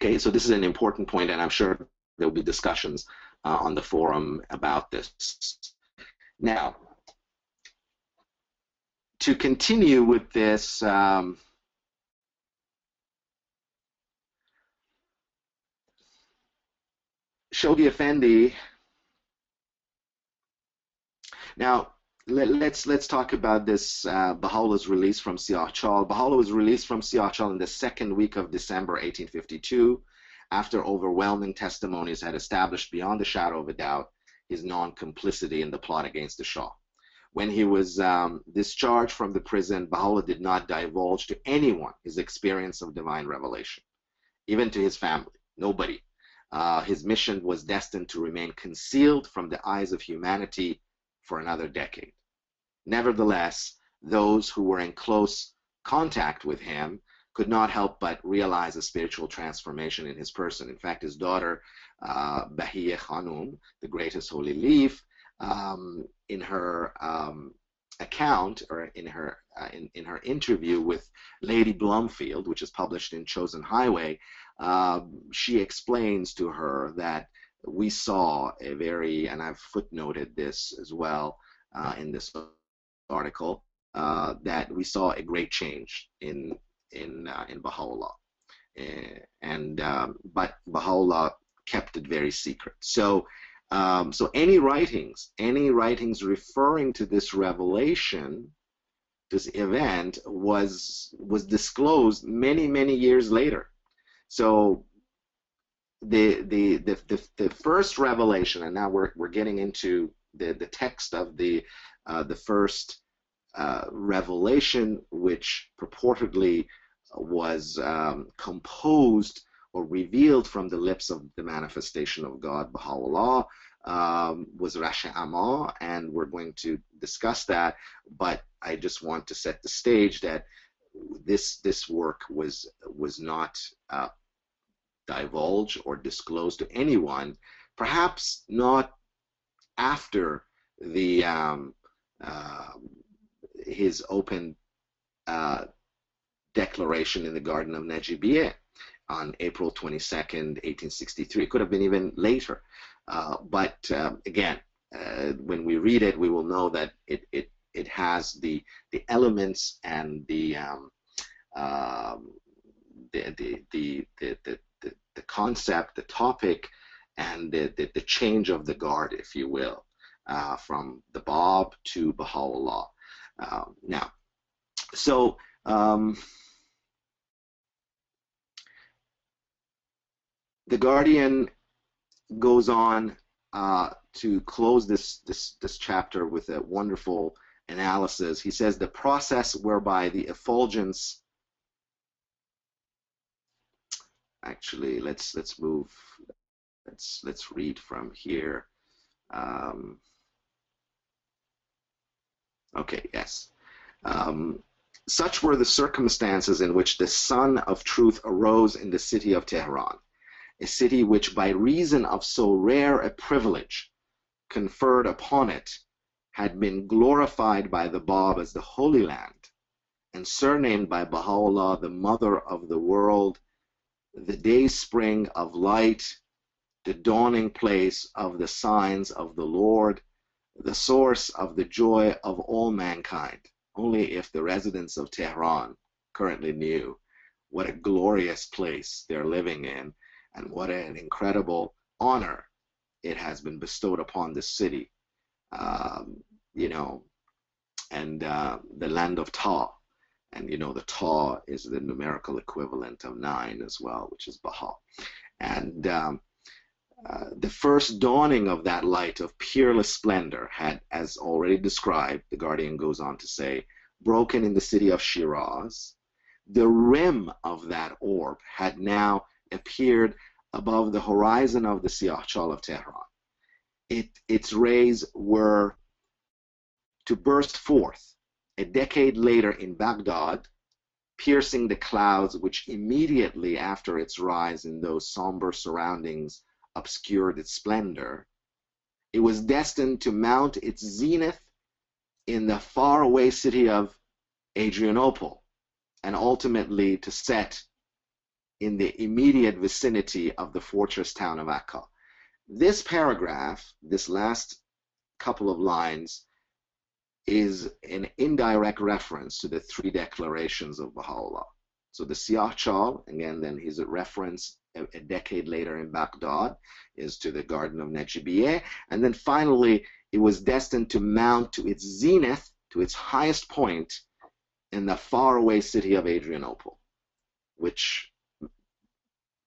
Okay, so this is an important point, and I'm sure there will be discussions on the forum about this. Now, to continue with this, Shoghi Effendi. Now, let's talk about this Baha'u'llah's release from Siyah-Chal. Baha'u'llah was released from Siyah-Chal in the second week of December 1852, after overwhelming testimonies had established beyond a shadow of a doubt his non-complicity in the plot against the Shah. When he was discharged from the prison, Baha'u'llah did not divulge to anyone his experience of divine revelation, even to his family, nobody. His mission was destined to remain concealed from the eyes of humanity for another decade. Nevertheless, those who were in close contact with him could not help but realize a spiritual transformation in his person. In fact, his daughter, Bahiyya Khanum, the greatest holy leaf, in her account, or in her interview with Lady Blomfield, which is published in Chosen Highway, she explains to her that we saw a very, and I've footnoted this as well in this article, that we saw a great change in Baha'u'llah, but Baha'u'llah kept it very secret. So so any writings referring to this revelation, this event, was disclosed many years later. So the first revelation, and now we're getting into the text of the first revelation, which purportedly was composed or revealed from the lips of the manifestation of God, Baha'u'llah, was Rashh-i-Ama, and we're going to discuss that. But I just want to set the stage that this work was not divulged or disclosed to anyone, perhaps not after the his open declaration in the Garden of Najibiyeh on April 22nd, 1863. It could have been even later. But again, when we read it, we will know that it has the elements and the concept, the topic, and the change of the guard, if you will, from the Bab to Baha'u'llah. Now, so the Guardian goes on to close this chapter with a wonderful analysis. He says the process whereby the effulgence. Actually, let's move. Let's read from here. Okay, yes. Such were the circumstances in which the Sun of Truth arose in the city of Tehran, a city which, by reason of so rare a privilege conferred upon it, had been glorified by the Bab as the Holy Land, and surnamed by Baha'u'llah the Mother of the World, the day spring of light, the dawning place of the signs of the Lord, the source of the joy of all mankind. Only if the residents of Tehran currently knew what a glorious place they're living in, and what an incredible honor it has been bestowed upon this city, you know, and the land of Ta. And you know, the Ta is the numerical equivalent of 9 as well, which is Baha. And the first dawning of that light of peerless splendor had, as already described, the Guardian goes on to say, broken in the city of Shiraz. The rim of that orb had now appeared above the horizon of the Siyah-Chal of Tehran. Its rays were to burst forth a decade later in Baghdad, piercing the clouds which immediately after its rise in those somber surroundings obscured its splendor. It was destined to mount its zenith in the faraway city of Adrianople, and ultimately to set in the immediate vicinity of the fortress town of Akka. This paragraph, this last couple of lines, is an indirect reference to the 3 declarations of Baha'u'llah. So the Siyah-Chal, again, then is a reference a decade later in Baghdad, is to the Garden of Najibiyeh, and then finally it was destined to mount to its zenith, to its highest point, in the faraway city of Adrianople, which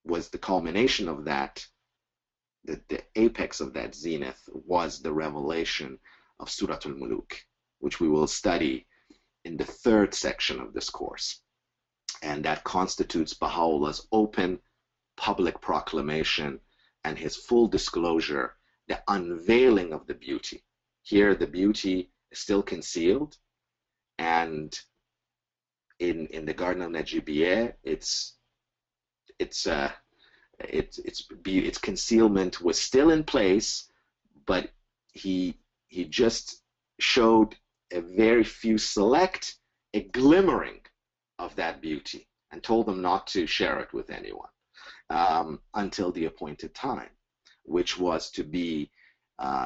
was the culmination of that, the apex of that zenith was the revelation of Surat al-Muluk, which we will study in the 3rd section of this course. And that constitutes Baha'u'llah's open public proclamation and his full disclosure, the unveiling of the beauty. Here the beauty is still concealed, and in the Garden of Najibiyeh, its concealment was still in place, but he just showed a very few select a glimmering of that beauty and told them not to share it with anyone until the appointed time, which was to be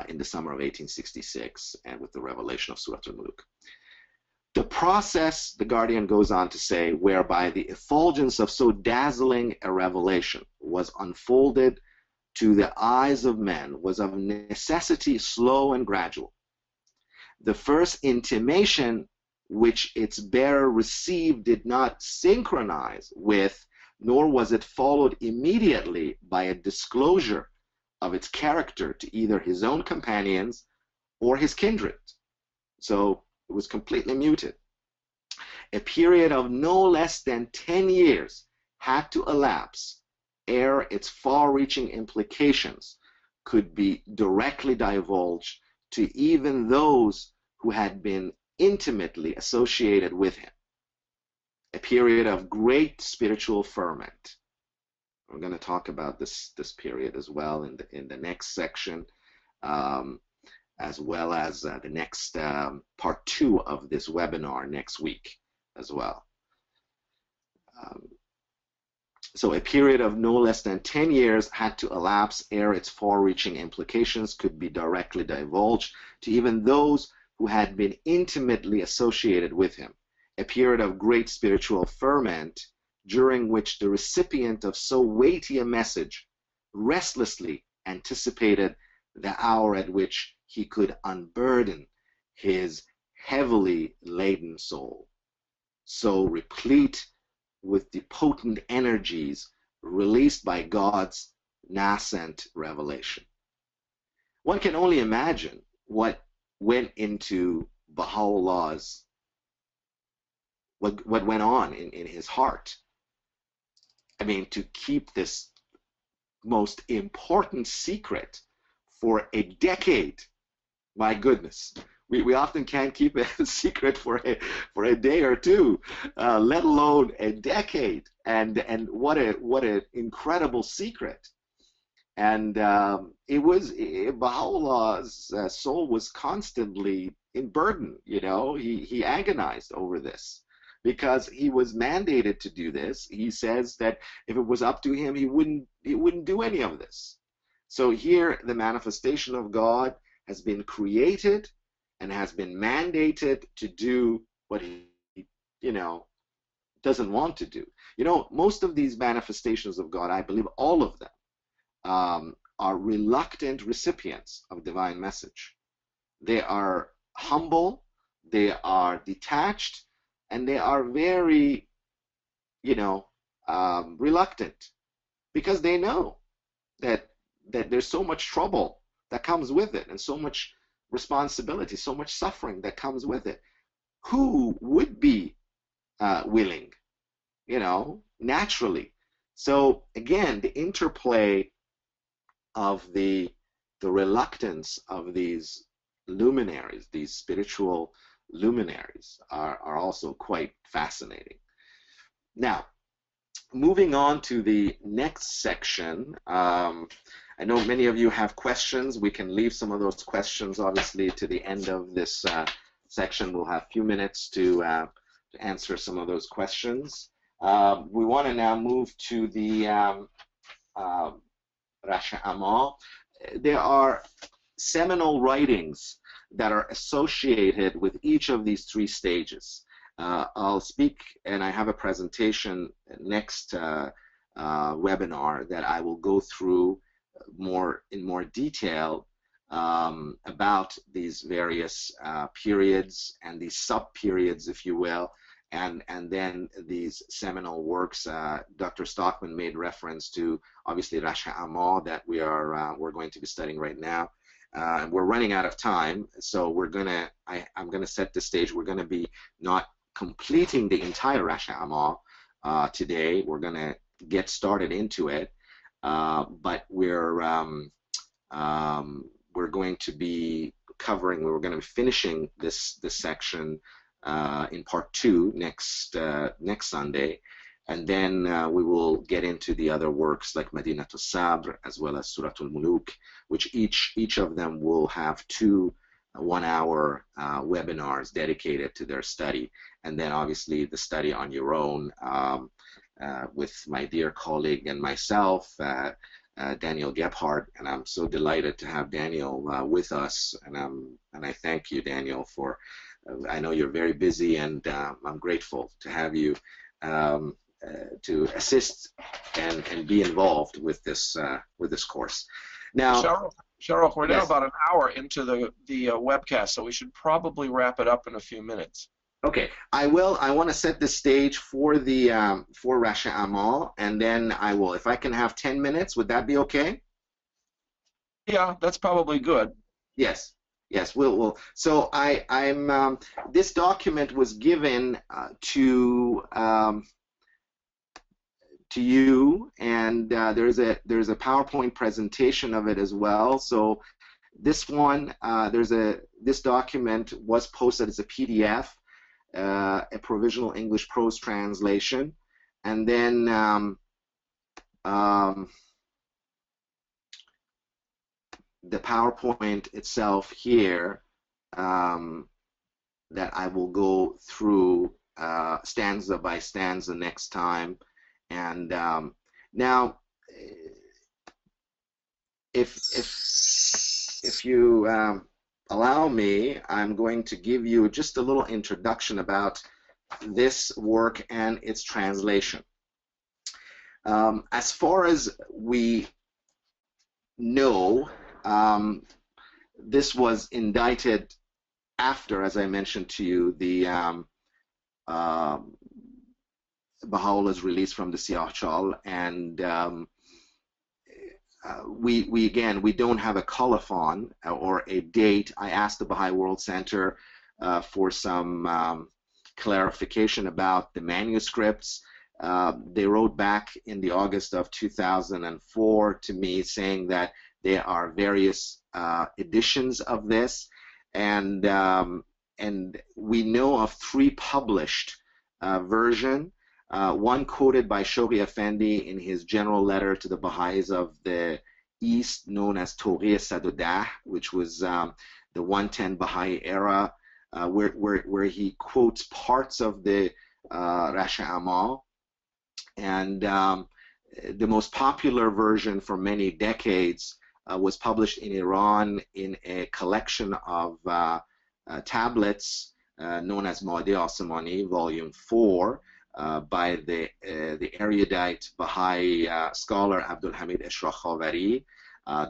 in the summer of 1866, and with the revelation of Surat al-Muluk. The process, the Guardian goes on to say, whereby the effulgence of so dazzling a revelation was unfolded to the eyes of men was of necessity slow and gradual. The first intimation which its bearer received did not synchronize with, nor was it followed immediately by a disclosure of its character to either his own companions or his kindred. So it was completely muted. A period of no less than 10 years had to elapse ere its far-reaching implications could be directly divulged to even those who had been intimately associated with him. A period of great spiritual ferment. We're going to talk about this period as well in the next section, as well as the next part 2 of this webinar next week as well. So a period of no less than 10 years had to elapse ere its far-reaching implications could be directly divulged to even those who had been intimately associated with him. A period of great spiritual ferment, during which the recipient of so weighty a message restlessly anticipated the hour at which he could unburden his heavily laden soul, so replete with the potent energies released by God's nascent revelation. One can only imagine what went into Baha'u'llah's, what went on in his heart. I mean, to keep this most important secret for a decade. My goodness, we often can't keep a secret for a day or two, let alone a decade. And what an incredible secret. And Baha'u'llah's soul was constantly in burden. You know, he agonized over this, because he was mandated to do this. He says that if it was up to him, he wouldn't do any of this. So here, the manifestation of God has been created and has been mandated to do what he, doesn't want to do. Most of these manifestations of God, I believe all of them, are reluctant recipients of divine message. They are humble, they are detached, and they are very, reluctant, because they know that there's so much trouble that comes with it, and so much responsibility, so much suffering that comes with it. Who would be willing, naturally? So again, the interplay of the reluctance of these luminaries, these spiritual luminaries, are also quite fascinating. Now, moving on to the next section, I know many of you have questions. We can leave some of those questions, obviously, to the end of this section. We'll have a few minutes to answer some of those questions. We want to now move to the Rashh-i-Ama. There are seminal writings that are associated with each of these 3 stages. I'll speak, and I have a presentation next webinar that I will go through in more detail about these various periods and these sub-periods, if you will, and then these seminal works. Dr. Stockman made reference to, obviously, Rashh-i-Ama that we're going to be studying right now. We're running out of time, so I'm gonna set the stage. We're gonna be not completing the entire Rashh-i-Ama today. We're gonna get started into it, but we're going to be covering. We're going to be finishing this section in part 2 next Sunday, and then we will get into the other works like Madinatul Sabr as well as Suratul Muluk, which each of them will have 2 one-hour webinars dedicated to their study, and then obviously the study on your own with my dear colleague and myself, Daniel Gebhardt, and I'm so delighted to have Daniel with us, and I thank you, Daniel, for I know you're very busy, and I'm grateful to have you to assist and be involved with this course. Now, Shahrokh, we're now yes. about an hour into the webcast, so we should probably wrap it up in a few minutes. Okay, I want to set the stage for the for Rashh-i-Ama, and then I will, if I can have 10 minutes, would that be okay? Yeah, that's probably good. Yes, yes, we'll. So I'm this document was given to you, and there's a PowerPoint presentation of it as well. So this one, this document was posted as a PDF, a provisional English prose translation, and then the PowerPoint itself here that I will go through stanza by stanza next time. And now, if you allow me, I'm going to give you just a little introduction about this work and its translation. As far as we know, this was indited after, as I mentioned to you, the Baha'u'llah's release from the Siyah-Chal, and we don't have a colophon or a date. I asked the Baha'i World Center for some clarification about the manuscripts. They wrote back in the August of 2004 to me saying that there are various editions of this, and we know of 3 published versions. One quoted by Shoghi Effendi in his general letter to the Baha'is of the East, known as Tawqi Sadudah, which was the 110 Baha'i era, where he quotes parts of the Rashh-i-Ama. And the most popular version for many decades was published in Iran in a collection of tablets known as Ma'de Asamani, Volume 4, by the erudite Baha'i scholar Abdul Hamid Eshraq-Khavari.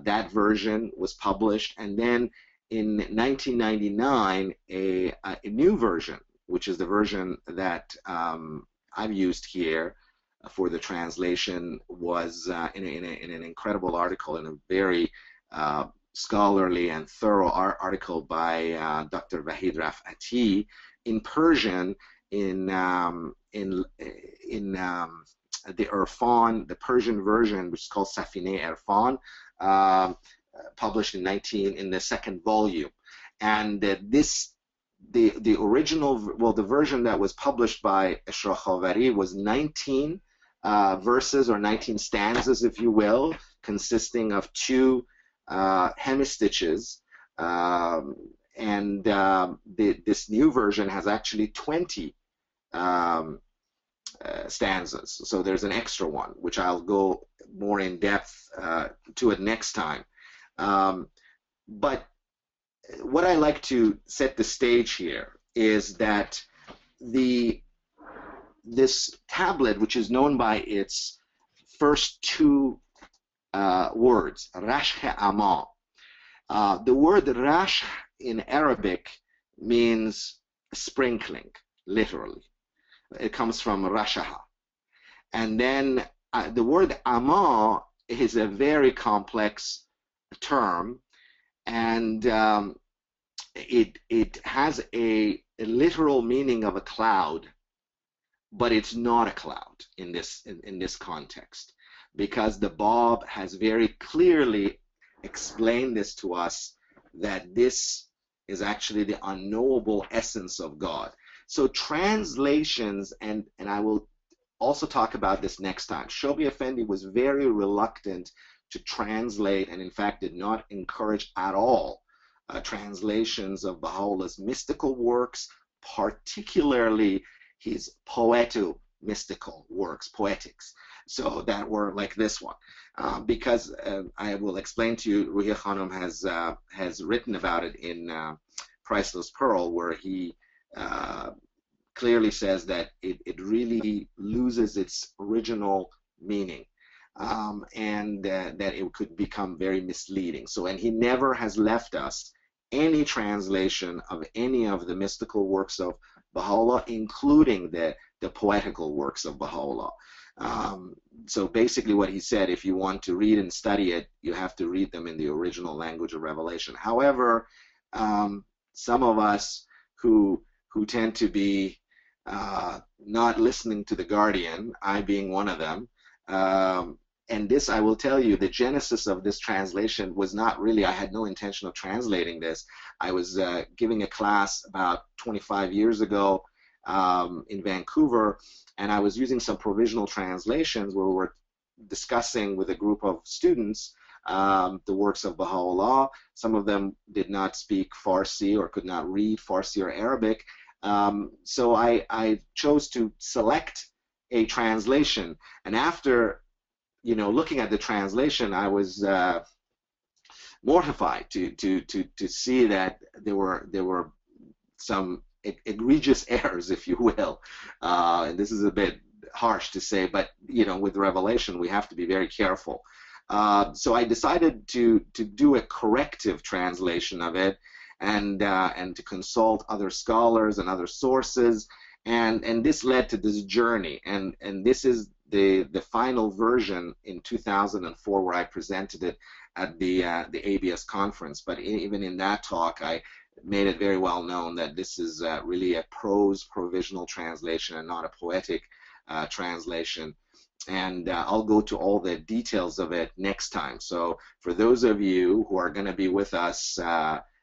That version was published, and then in 1999, a new version, which is the version that I've used here for the translation, was in an incredible article, in a very scholarly and thorough article by Dr. Wahid Raf'ati in Persian, in the Irfan, the Persian version, which is called Safine Irfan, published in the 2nd volume. And the original, well, the version that was published by Eshraq-Khavari was 19 verses, or 19 stanzas, if you will, consisting of 2 hemistiches. And this new version has actually 20 stanzas. So there's an extra one, which I'll go more in depth to it next time. But what I like to set the stage here is that this tablet, which is known by its first 2 words, Rashh-i-Ama. The word Rashh in Arabic means sprinkling, literally. It comes from Rashaha. And then the word Ama is a very complex term, and it has a literal meaning of a cloud, but it's not a cloud in this context, because the Bab has very clearly explained this to us, that this is actually the unknowable essence of God. So translations, and I will also talk about this next time. Shoghi Effendi was very reluctant to translate, and in fact did not encourage at all translations of Baha'u'llah's mystical works, particularly his poeto-mystical works, poetics. So that were like this one, because I will explain to you, Ruhiya Khanum has written about it in Priceless Pearl, where he clearly says that it really loses its original meaning, and that it could become very misleading. So, and he never has left us any translation of any of the mystical works of Baha'u'llah, including the poetical works of Baha'u'llah. So basically what he said, if you want to read and study it, you have to read them in the original language of revelation. However, some of us who tend to be not listening to the Guardian, I being one of them, and this, I will tell you, the genesis of this translation was not really, I had no intention of translating this. I was giving a class about 25 years ago in Vancouver, and I was using some provisional translations where we were discussing with a group of students the works of Baha'u'llah. Some of them did not speak Farsi or could not read Farsi or Arabic. So I chose to select a translation, and after looking at the translation, I was mortified to see that there were some egregious errors, if you will. And this is a bit harsh to say, but with Revelation we have to be very careful. So I decided to do a corrective translation of it, and to consult other scholars and other sources, and this led to this journey, and this is the final version in 2004, where I presented it at the ABS conference. But even in that talk, I made it very well known that this is really a prose provisional translation and not a poetic translation. And I'll go to all the details of it next time. So for those of you who are going to be with us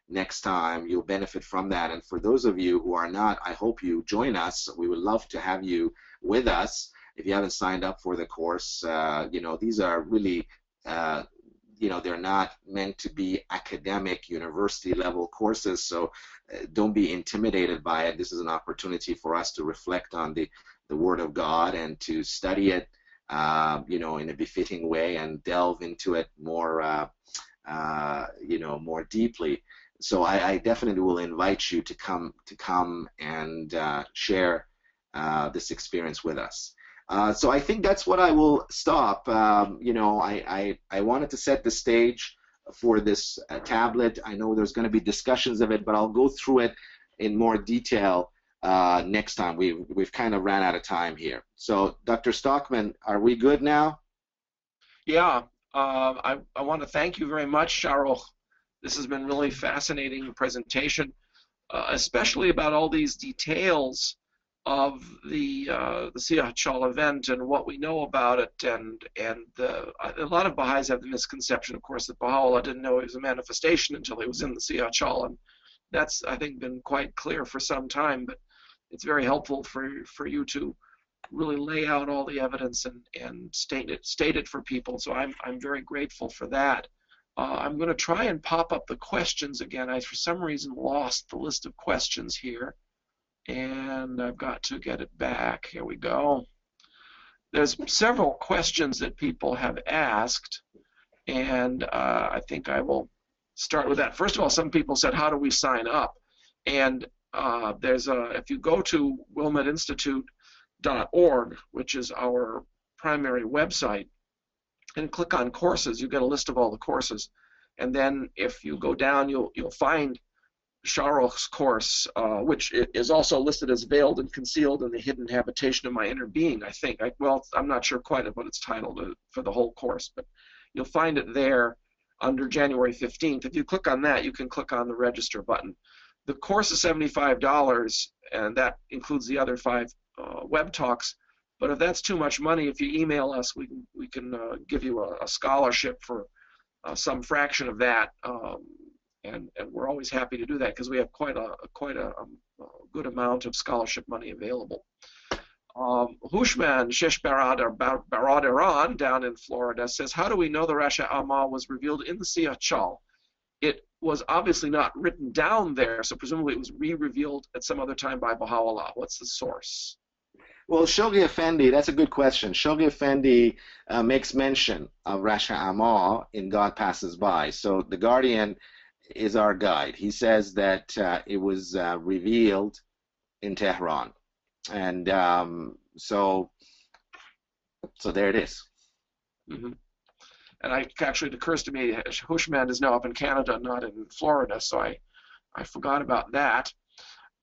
next time, you'll benefit from that. And for those of you who are not, I hope you join us. We would love to have you with us. If you haven't signed up for the course, these are really, they're not meant to be academic, university level courses, so don't be intimidated by it. This is an opportunity for us to reflect on the Word of God and to study it, in a befitting way, and delve into it more, more deeply. So I definitely will invite you to come and share this experience with us. So I think that's what I will stop. I wanted to set the stage for this tablet. I know there's going to be discussions of it, but I'll go through it in more detail next time. We've kind of ran out of time here. So Dr. Stockman, are we good now? Yeah, I want to thank you very much, Shahrokh. This has been really fascinating presentation, especially about all these details of the Siyah-Chal event and what we know about it, and a lot of Baha'is have the misconception, of course, that Baha'u'llah didn't know it was a manifestation until he was in the Siyah-Chal, and that's, I think, been quite clear for some time. But it's very helpful for you to really lay out all the evidence and state it for people. So I'm very grateful for that. I'm going to try and pop up the questions again. I, for some reason, lost the list of questions here, and I've got to get it back. Here we go. There's several questions that people have asked, and I think I will start with that. First of all, some people said, how do we sign up? And if you go to wilmetinstitute.org, which is our primary website, and click on courses, you get a list of all the courses. And then if you go down, you'll find Shahrokh's course, which is also listed as Veiled and Concealed in the Hidden Habitation of My Inner Being, I think. Well, I'm not sure quite what it's titled for the whole course, but you'll find it there under January 15th. If you click on that, you can click on the register button. The course is $75, and that includes the other 5 web talks. But if that's too much money, if you email us, we can give you a scholarship for some fraction of that, and we're always happy to do that because we have quite a good amount of scholarship money available. Hushman Shesh Baradaran down in Florida says, how do we know the Rashh-i-Ama was revealed in the Siyah-Chal? It was obviously not written down there, so presumably it was re-revealed at some other time by Baha'u'llah. What's the source? Well, Shoghi Effendi, that's a good question. Shoghi Effendi makes mention of Rashh-i-Ama in God Passes By. So the Guardian is our guide. He says that it was revealed in Tehran, and so there it is. Mm-hmm. And actually, it occurs to me, Hushman is now up in Canada, not in Florida, so I forgot about that.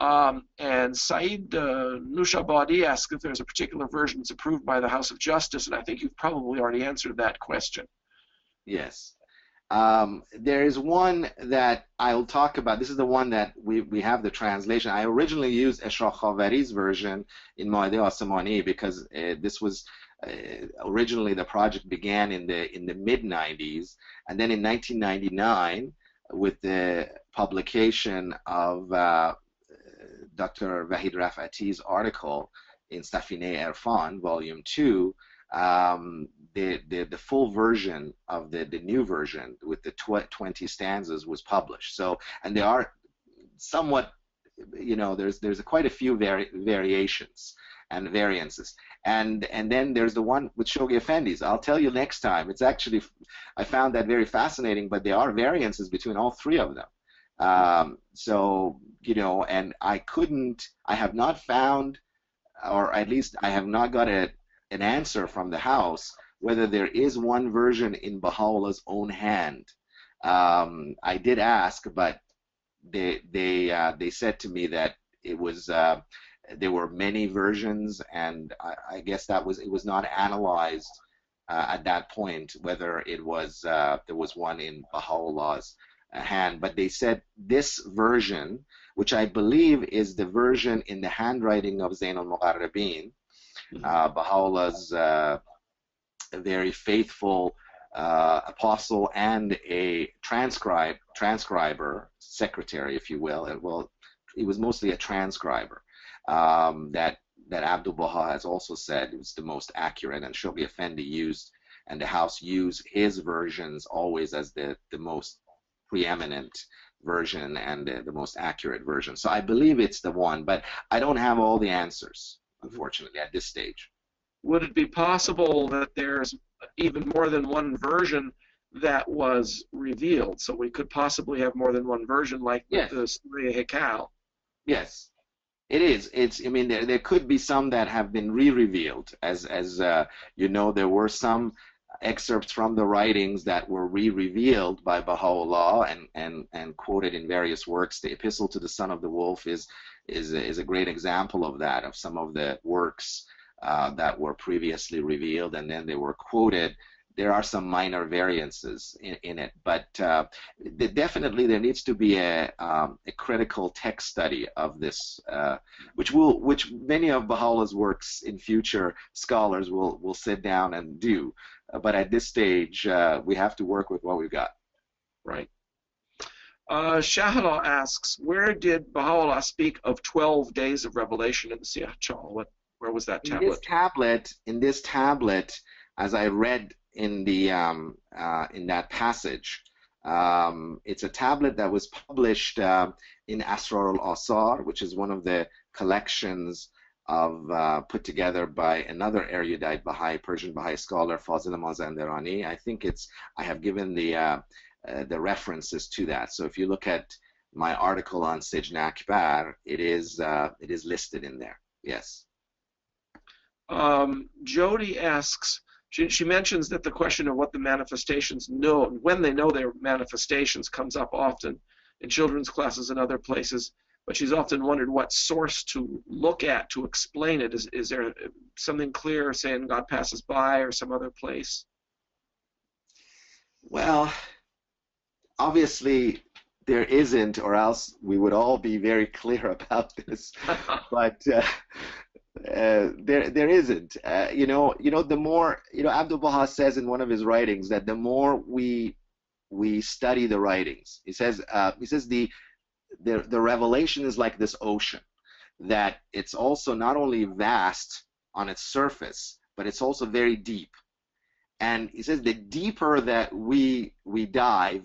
And Saeed Nushabadi asks if there's a particular version that's approved by the House of Justice, and I think you've probably already answered that question. Yes. There is one that I'll talk about. This is the one that we have the translation. I originally used Eshraq Khavari's version in Maide Asamani because this was originally the project began in the mid-90s, and then in 1999 with the publication of Dr. Wahid Rafati's article in Safine Erfan, Volume 2, the full version of the new version with the 20 stanzas was published. So, and there are somewhat, there's quite a few variations and variances. And then there's the one with Shoghi Effendi's. I'll tell you next time. It's actually, I found that very fascinating, but there are variances between all three of them. So, and I have not found, or at least I have not got an answer from the House whether there is one version in Baha'u'llah's own hand. I did ask, but they said to me that it was there were many versions, and I guess it was not analyzed at that point whether it was there was one in Baha'u'llah's hand. But they said this version, which I believe is the version in the handwriting of Zain al-Muqarrabin, Baha'u'llah's very faithful apostle and a transcriber, secretary, if you will. Well, he was mostly a transcriber. That Abdul Baha has also said it was the most accurate, and Shoghi Effendi used, and the House used his versions always as the most preeminent version and the most accurate version. So I believe it's the one, but I don't have all the answers, unfortunately, at this stage. Would it be possible that there's even more than one version that was revealed? So we could possibly have more than one version, like the Siyah-Chal. Yes, it is. I mean, there could be some that have been re-revealed, as there were some excerpts from the writings that were re-revealed by Baha'u'llah and quoted in various works. The Epistle to the Son of the Wolf is a great example of that, of some of the works that were previously revealed and then they were quoted. There are some minor variances in it, but definitely there needs to be a critical text study of this, which many of Baha'u'llah's works in future scholars will sit down and do. But at this stage, we have to work with what we've got. Right. Shahla asks, where did Baha'u'llah speak of 12 days of revelation in the Siyah-Chal? Where was that tablet? In this tablet, as I read in that passage, it's a tablet that was published in Asrar al-Asar, which is one of the collections of put together by another erudite Baha'i, Persian Baha'i scholar, Fazil Mazandarani. I think I have given the references to that. So if you look at my article on Sijn Akbar, it is listed in there. Yes. Jody asks, she mentions that the question of what the manifestations know, when they know their manifestations, comes up often in children's classes and other places, but she's often wondered what source to look at to explain it. Is there something clear saying God passes by or some other place? Well, obviously there isn't, or else we would all be very clear about this. But there isn't. The more, Abdul Baha says in one of his writings that the more we study the writings, he says the revelation is like this ocean, that it's also not only vast on its surface, but it's also very deep. And he says the deeper that we dive,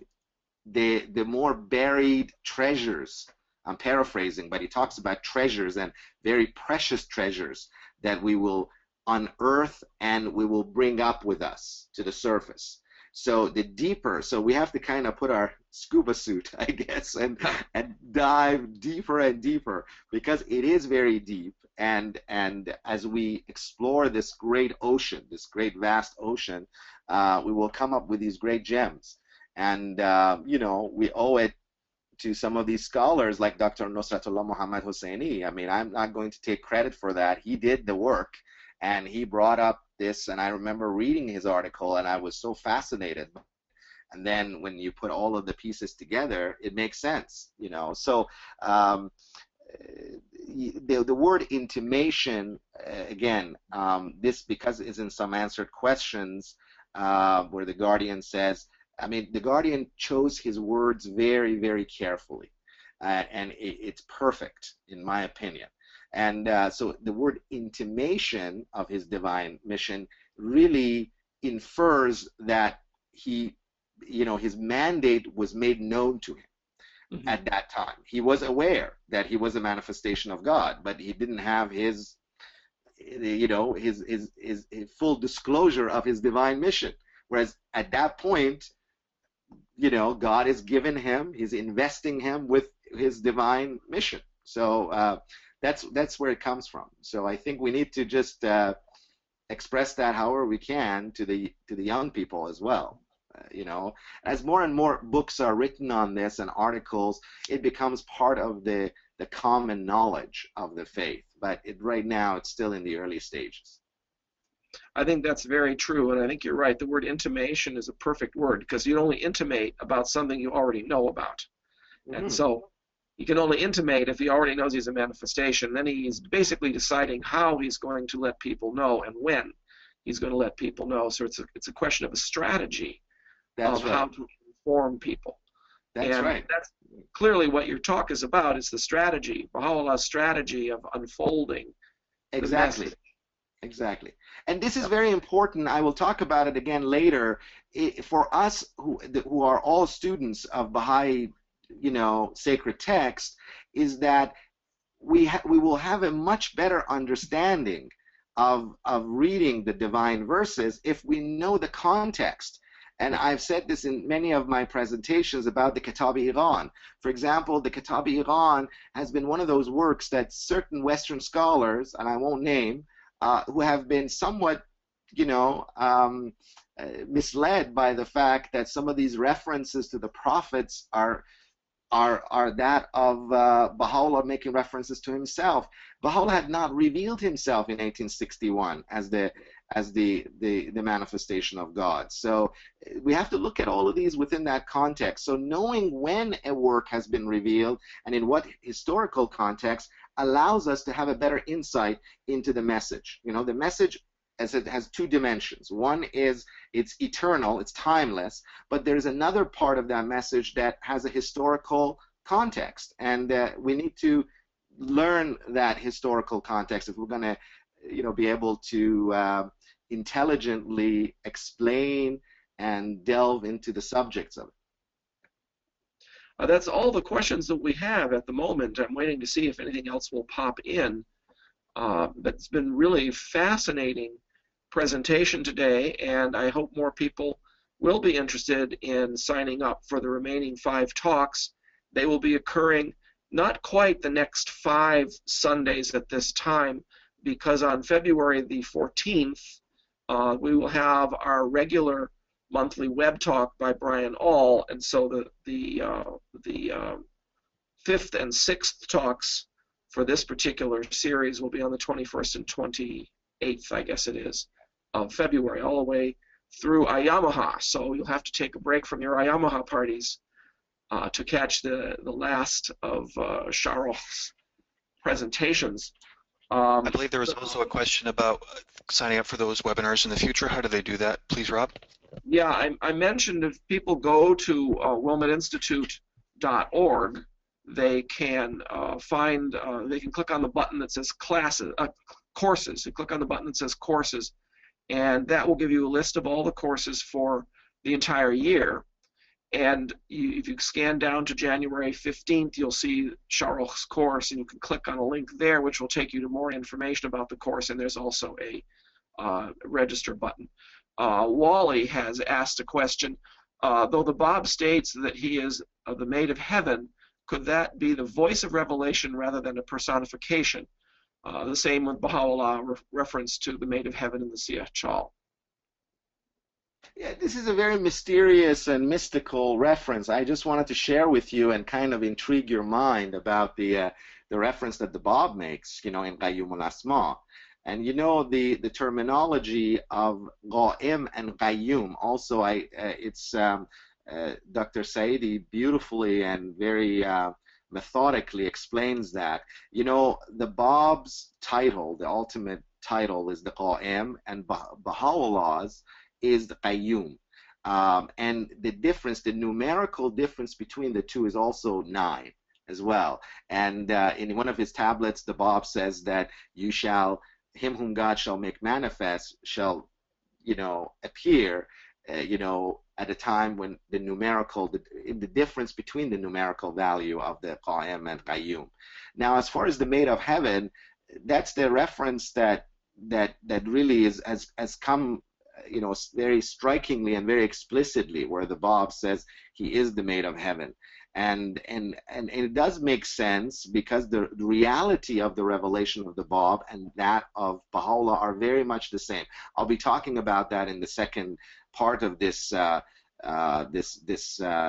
the more buried treasures. I'm paraphrasing, but he talks about treasures and very precious treasures that we will unearth and we will bring up with us to the surface. So the deeper, so we have to kind of put our scuba suit, I guess, and dive deeper and deeper, because it is very deep. And as we explore this great ocean, this great vast ocean, we will come up with these great gems. And you know, we owe it to some of these scholars like Dr. Nusratullah Muhammad Hosseini. I mean, I'm not going to take credit for that. He did the work, and he brought up this, and I remember reading his article, and I was so fascinated. And then when you put all of the pieces together, it makes sense, you know. So the word intimation, again, this, because it's in some answered questions, where the Guardian says, I mean, the Guardian chose his words very, very carefully, and it's perfect, in my opinion. And so the word intimation of his divine mission really infers that he, you know, his mandate was made known to him. Mm-hmm. At that time. He was aware that he was a manifestation of God, but he didn't have his, you know, his full disclosure of his divine mission. Whereas at that point, you know, God has given him, he's investing him with his divine mission. So that's where it comes from. So I think we need to just express that however we can to the young people as well. You know, as more and more books are written on this and articles, it becomes part of the common knowledge of the faith. But right now, it's still in the early stages. I think that's very true, and I think you're right. The word intimation is a perfect word, because you only intimate about something you already know about. Mm-hmm. And so you can only intimate if he already knows he's a manifestation. Then he's basically deciding how he's going to let people know and when he's going to let people know. So it's a question of a strategy. That's right. How to inform people. That's right. That's clearly what your talk is about, is the strategy, Baha'u'llah's strategy of unfolding. Exactly. Exactly. And this is very important. I will talk about it again later. For us who are all students of Baha'i, you know, sacred text, is that we will have a much better understanding of reading the divine verses if we know the context. And I've said this in many of my presentations about the Kitab-i-Iran. For example, the Kitab-i-Iran has been one of those works that certain Western scholars, and I won't name, who have been somewhat, you know, misled by the fact that some of these references to the prophets are that of Baha'u'llah making references to himself. Baha'u'llah had not revealed himself in 1861 as the manifestation of God. So we have to look at all of these within that context. So knowing when a work has been revealed and in what historical context allows us to have a better insight into the message. You know, the message, as it has two dimensions. One is it's eternal, it's timeless, but there's another part of that message that has a historical context, and we need to learn that historical context if we're going to, you know, be able to intelligently explain and delve into the subjects of it. That's all the questions that we have at the moment. I'm waiting to see if anything else will pop in. But it's been really fascinating presentation today, and I hope more people will be interested in signing up for the remaining 5 talks. They will be occurring not quite the next 5 Sundays at this time, because on February the 14th, we will have our regular monthly web talk by Brian All, and so the 5th and 6th talks for this particular series will be on the 21st and 28th, I guess it is, of February, all the way through Ayamaha. So you'll have to take a break from your Ayamaha parties to catch the last of Shahrokh's presentations. I believe there was also a question about signing up for those webinars in the future. How do they do that, please, Rob? Yeah, I mentioned if people go to wilmetinstitute.org, they can they can click on the button that says courses. You click on the button that says courses, and that will give you a list of all the courses for the entire year. And if you scan down to January 15th, you'll see Shahrokh's course, and you can click on a link there, which will take you to more information about the course, and there's also a register button. Wally has asked a question. Though the Bab states that he is the maid of heaven, could that be the voice of revelation rather than a personification? The same with Baha'u'llah, reference to the maid of heaven in the Siyah-Chal. Yeah, this is a very mysterious and mystical reference. I just wanted to share with you and kind of intrigue your mind about the reference that the Bab makes, in Qayyum al-Asma. And the terminology of Qa'im and Qayyum also, it's Dr. Saidi beautifully and very methodically explains that. The Bab's title, the ultimate title, is the Qa'im, and Baha'u'llah's is the Qayyum. And the numerical difference between the two is also 9 as well. And in one of his tablets, the Bab says that him whom God shall make manifest shall, appear, at a time when the difference between the numerical value of the Qa'im and Qayyum. Now, as far as the maid of heaven, that's the reference that really has come, very strikingly and very explicitly, where the Bab says he is the maid of heaven. And it does make sense, because the reality of the revelation of the Bab and that of Baha'u'llah are very much the same. I'll be talking about that in the second part of this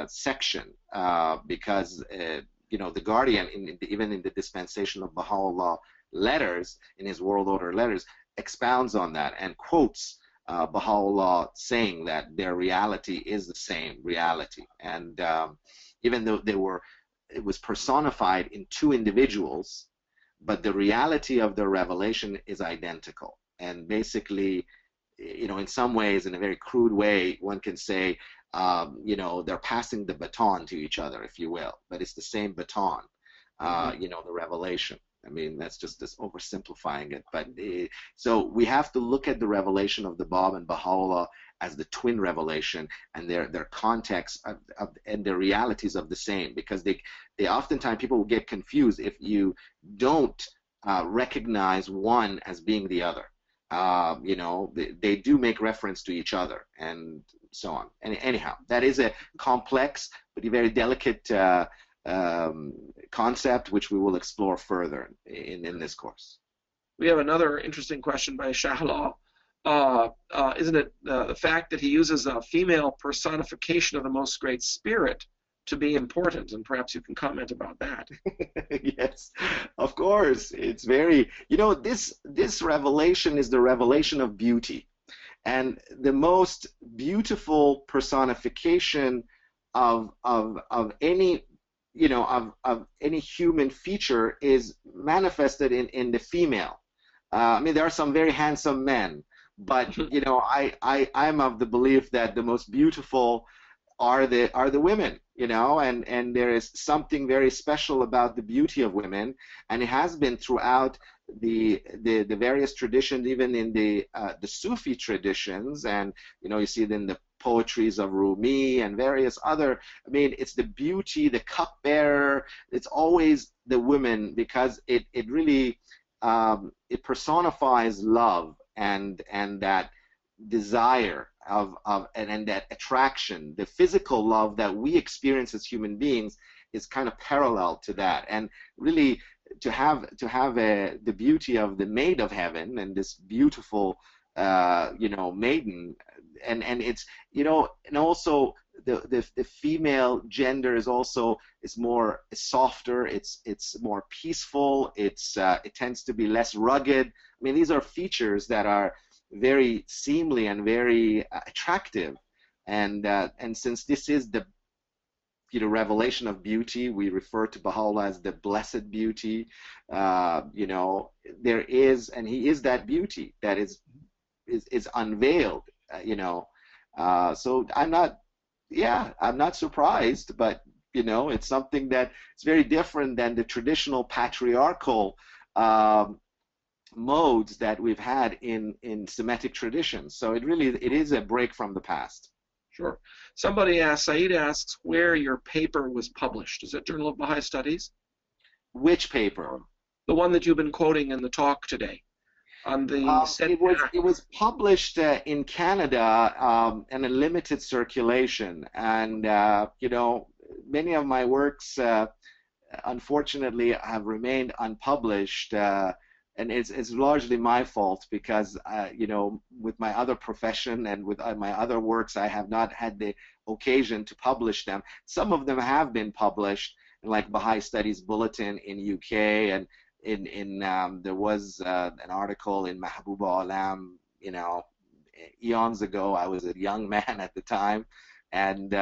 section, because the Guardian, even in the dispensation of Baha'u'llah letters, in his World Order letters, expounds on that and quotes Baha'u'llah saying that their reality is the same reality. And even though it was personified in two individuals, but the reality of the revelation is identical. And basically, in some ways, in a very crude way, one can say, they're passing the baton to each other, if you will, but it's the same baton, the revelation. I mean, that's just oversimplifying it. But so we have to look at the revelation of the Bab and Baha'u'llah as the twin revelation, and their context and their realities of the same, because they oftentimes, people will get confused if you don't recognize one as being the other. They do make reference to each other, and so on. And anyhow, that is a complex but a very delicate concept, which we will explore further in this course. We have another interesting question by Shahrokh. Isn't it the fact that he uses a female personification of the Most Great Spirit to be important? And perhaps you can comment about that. Yes, of course. It's very, this revelation is the revelation of beauty. And the most beautiful personification of any of any human feature is manifested in the female. I mean, there are some very handsome men, but I'm of the belief that the most beautiful are the women, and there is something very special about the beauty of women, and it has been throughout the various traditions, even in the Sufi traditions, and you see it in the poetries of Rumi and various other. I mean, it's the beauty, the cupbearer. It's always the women, because it really it personifies love and that desire and that attraction. The physical love that we experience as human beings is kind of parallel to that. And really, to have the beauty of the maid of heaven and this beautiful maiden, and it's and also the female gender is softer, it's more peaceful, it tends to be less rugged. I mean, these are features that are very seemly and very attractive, and since this is the revelation of beauty, we refer to Baha'u'llah as the blessed beauty. There is, and he is that beauty that is unveiled. So I'm not surprised, but it's something that is very different than the traditional patriarchal modes that we've had in Semitic traditions. So it is a break from the past. Sure. Saeed asks where your paper was published. Is it Journal of Baha'i Studies? Which paper? The one that you've been quoting in the talk today. on the It was published in Canada in a limited circulation, and you know, many of my works unfortunately have remained unpublished, and it's largely my fault because you know, with my other profession and with my other works, I have not had the occasion to publish them. Some of them have been published, like Baha'i Studies Bulletin in UK, and there was an article in Baha'u'lláh, you know, eons ago. I was a young man at the time, and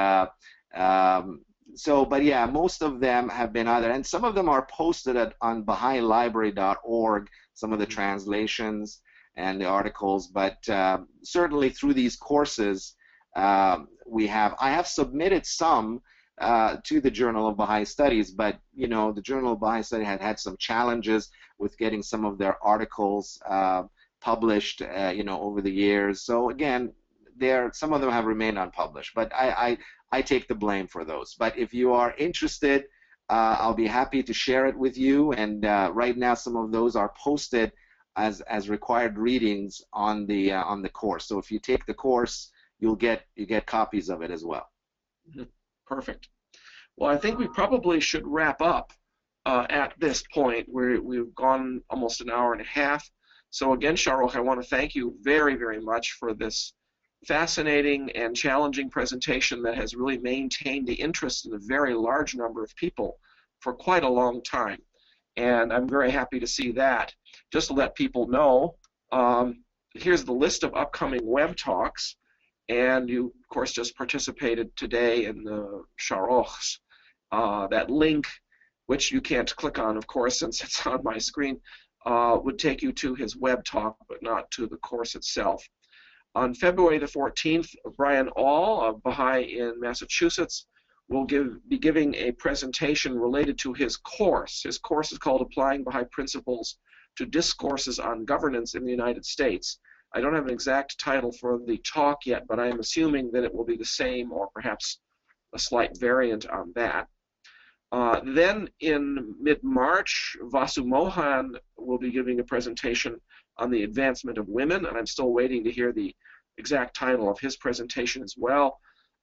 so, but yeah, most of them have been either, and some of them are posted on BahaiLibrary.org, some of the translations and the articles, but certainly through these courses, I have submitted some to the Journal of Baha'i Studies, but you know, the Journal of Baha'i Studies had some challenges with getting some of their articles published, you know, over the years. So again, some of them have remained unpublished, but I take the blame for those. But if you are interested, I'll be happy to share it with you. And right now, some of those are posted as required readings on the course. So if you take the course, you get copies of it as well. Perfect. Well, I think we probably should wrap up at this point. We've gone almost an hour and a half. So again, Shahrokh, I want to thank you very, very much for this fascinating and challenging presentation that has really maintained the interest in a very large number of people for quite a long time. And I'm very happy to see that. Just to let people know, here's the list of upcoming web talks. And you, of course, just participated today in the Shahrok's. That link, which you can't click on, of course, since it's on my screen, would take you to his web talk, but not to the course itself. On February the 14th, Brian All of Baha'i in Massachusetts will be giving a presentation related to his course. His course is called Applying Baha'i Principles to Discourses on Governance in the United States. I don't have an exact title for the talk yet, but I am assuming that it will be the same or perhaps a slight variant on that. Then in mid-March, Vasu Mohan will be giving a presentation on the advancement of women, and I'm still waiting to hear the exact title of his presentation as well.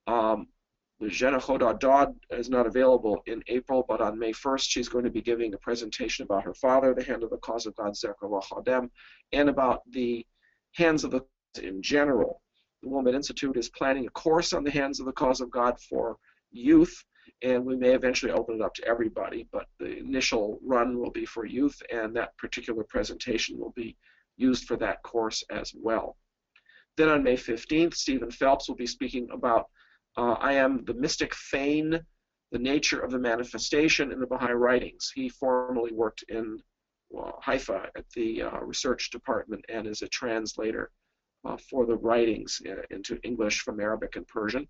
Jenna Khoda Dodd is not available in April, but on May 1st she's going to be giving a presentation about her father, the Hand of the Cause of God, Zerka Khadem, and about the Hands of the Cause in general. The Women Institute is planning a course on the Hands of the Cause of God for youth, and we may eventually open it up to everybody, but the initial run will be for youth, and that particular presentation will be used for that course as well. Then on May 15th, Stephen Phelps will be speaking about I Am the Mystic Feign, the Nature of the Manifestation in the Baha'i Writings. He formerly worked in Haifa at the research department and is a translator for the writings into English from Arabic and Persian.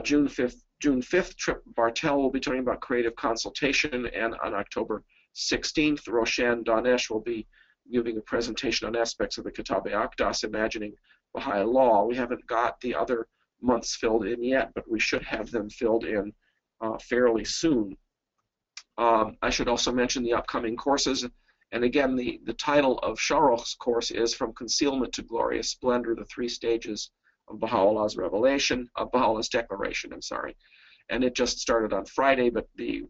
June 5th, Trip Bartel will be talking about creative consultation, and on October 16th, Roshan Danesh will be giving a presentation on aspects of the Kitab-e Aqdas, Imagining Baha'i Law. We haven't got the other months filled in yet, but we should have them filled in fairly soon. I should also mention the upcoming courses, and again, the title of Shahrokh's course is From Concealment to Glorious Splendor, the 3 stages of Baha'u'llah's revelation, of Baha'u'llah's declaration, I'm sorry. And it just started on Friday, but the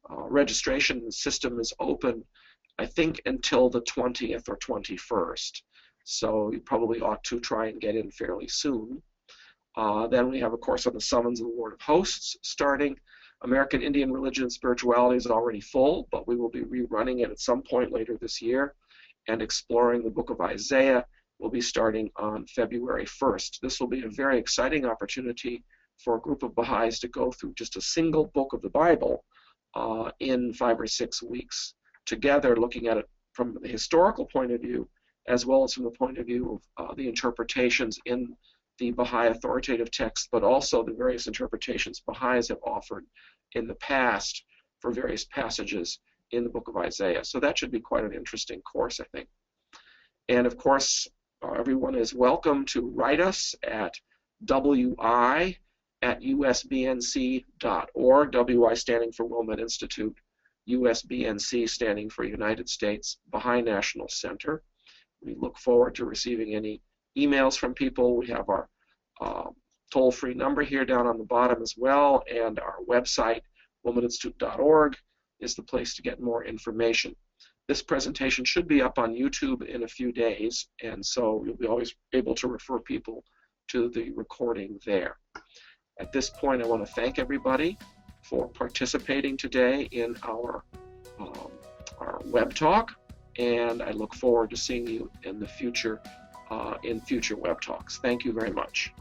registration system is open, I think, until the 20th or 21st. So you probably ought to try and get in fairly soon. Then we have a course on the Summons of the Lord of Hosts starting. American Indian Religion and Spirituality is already full, but we will be rerunning it at some point later this year. And Exploring the Book of Isaiah will be starting on February 1st. This will be a very exciting opportunity for a group of Baha'is to go through just a single book of the Bible in 5 or 6 weeks together, looking at it from the historical point of view, as well as from the point of view of the interpretations in the Baha'i authoritative text, but also the various interpretations Baha'is have offered in the past for various passages in the book of Isaiah. So that should be quite an interesting course, I think. And of course, everyone is welcome to write us at wi@usbnc.org, WI standing for Women Institute, USBNC standing for United States Baha'i National Center. We look forward to receiving any emails from people. We have our toll-free number here down on the bottom as well, and our website, womaninstitute.org, is the place to get more information. This presentation should be up on YouTube in a few days, and so you'll be always able to refer people to the recording there. At this point, I want to thank everybody for participating today in our web talk, and I look forward to seeing you in the future in future web talks. Thank you very much.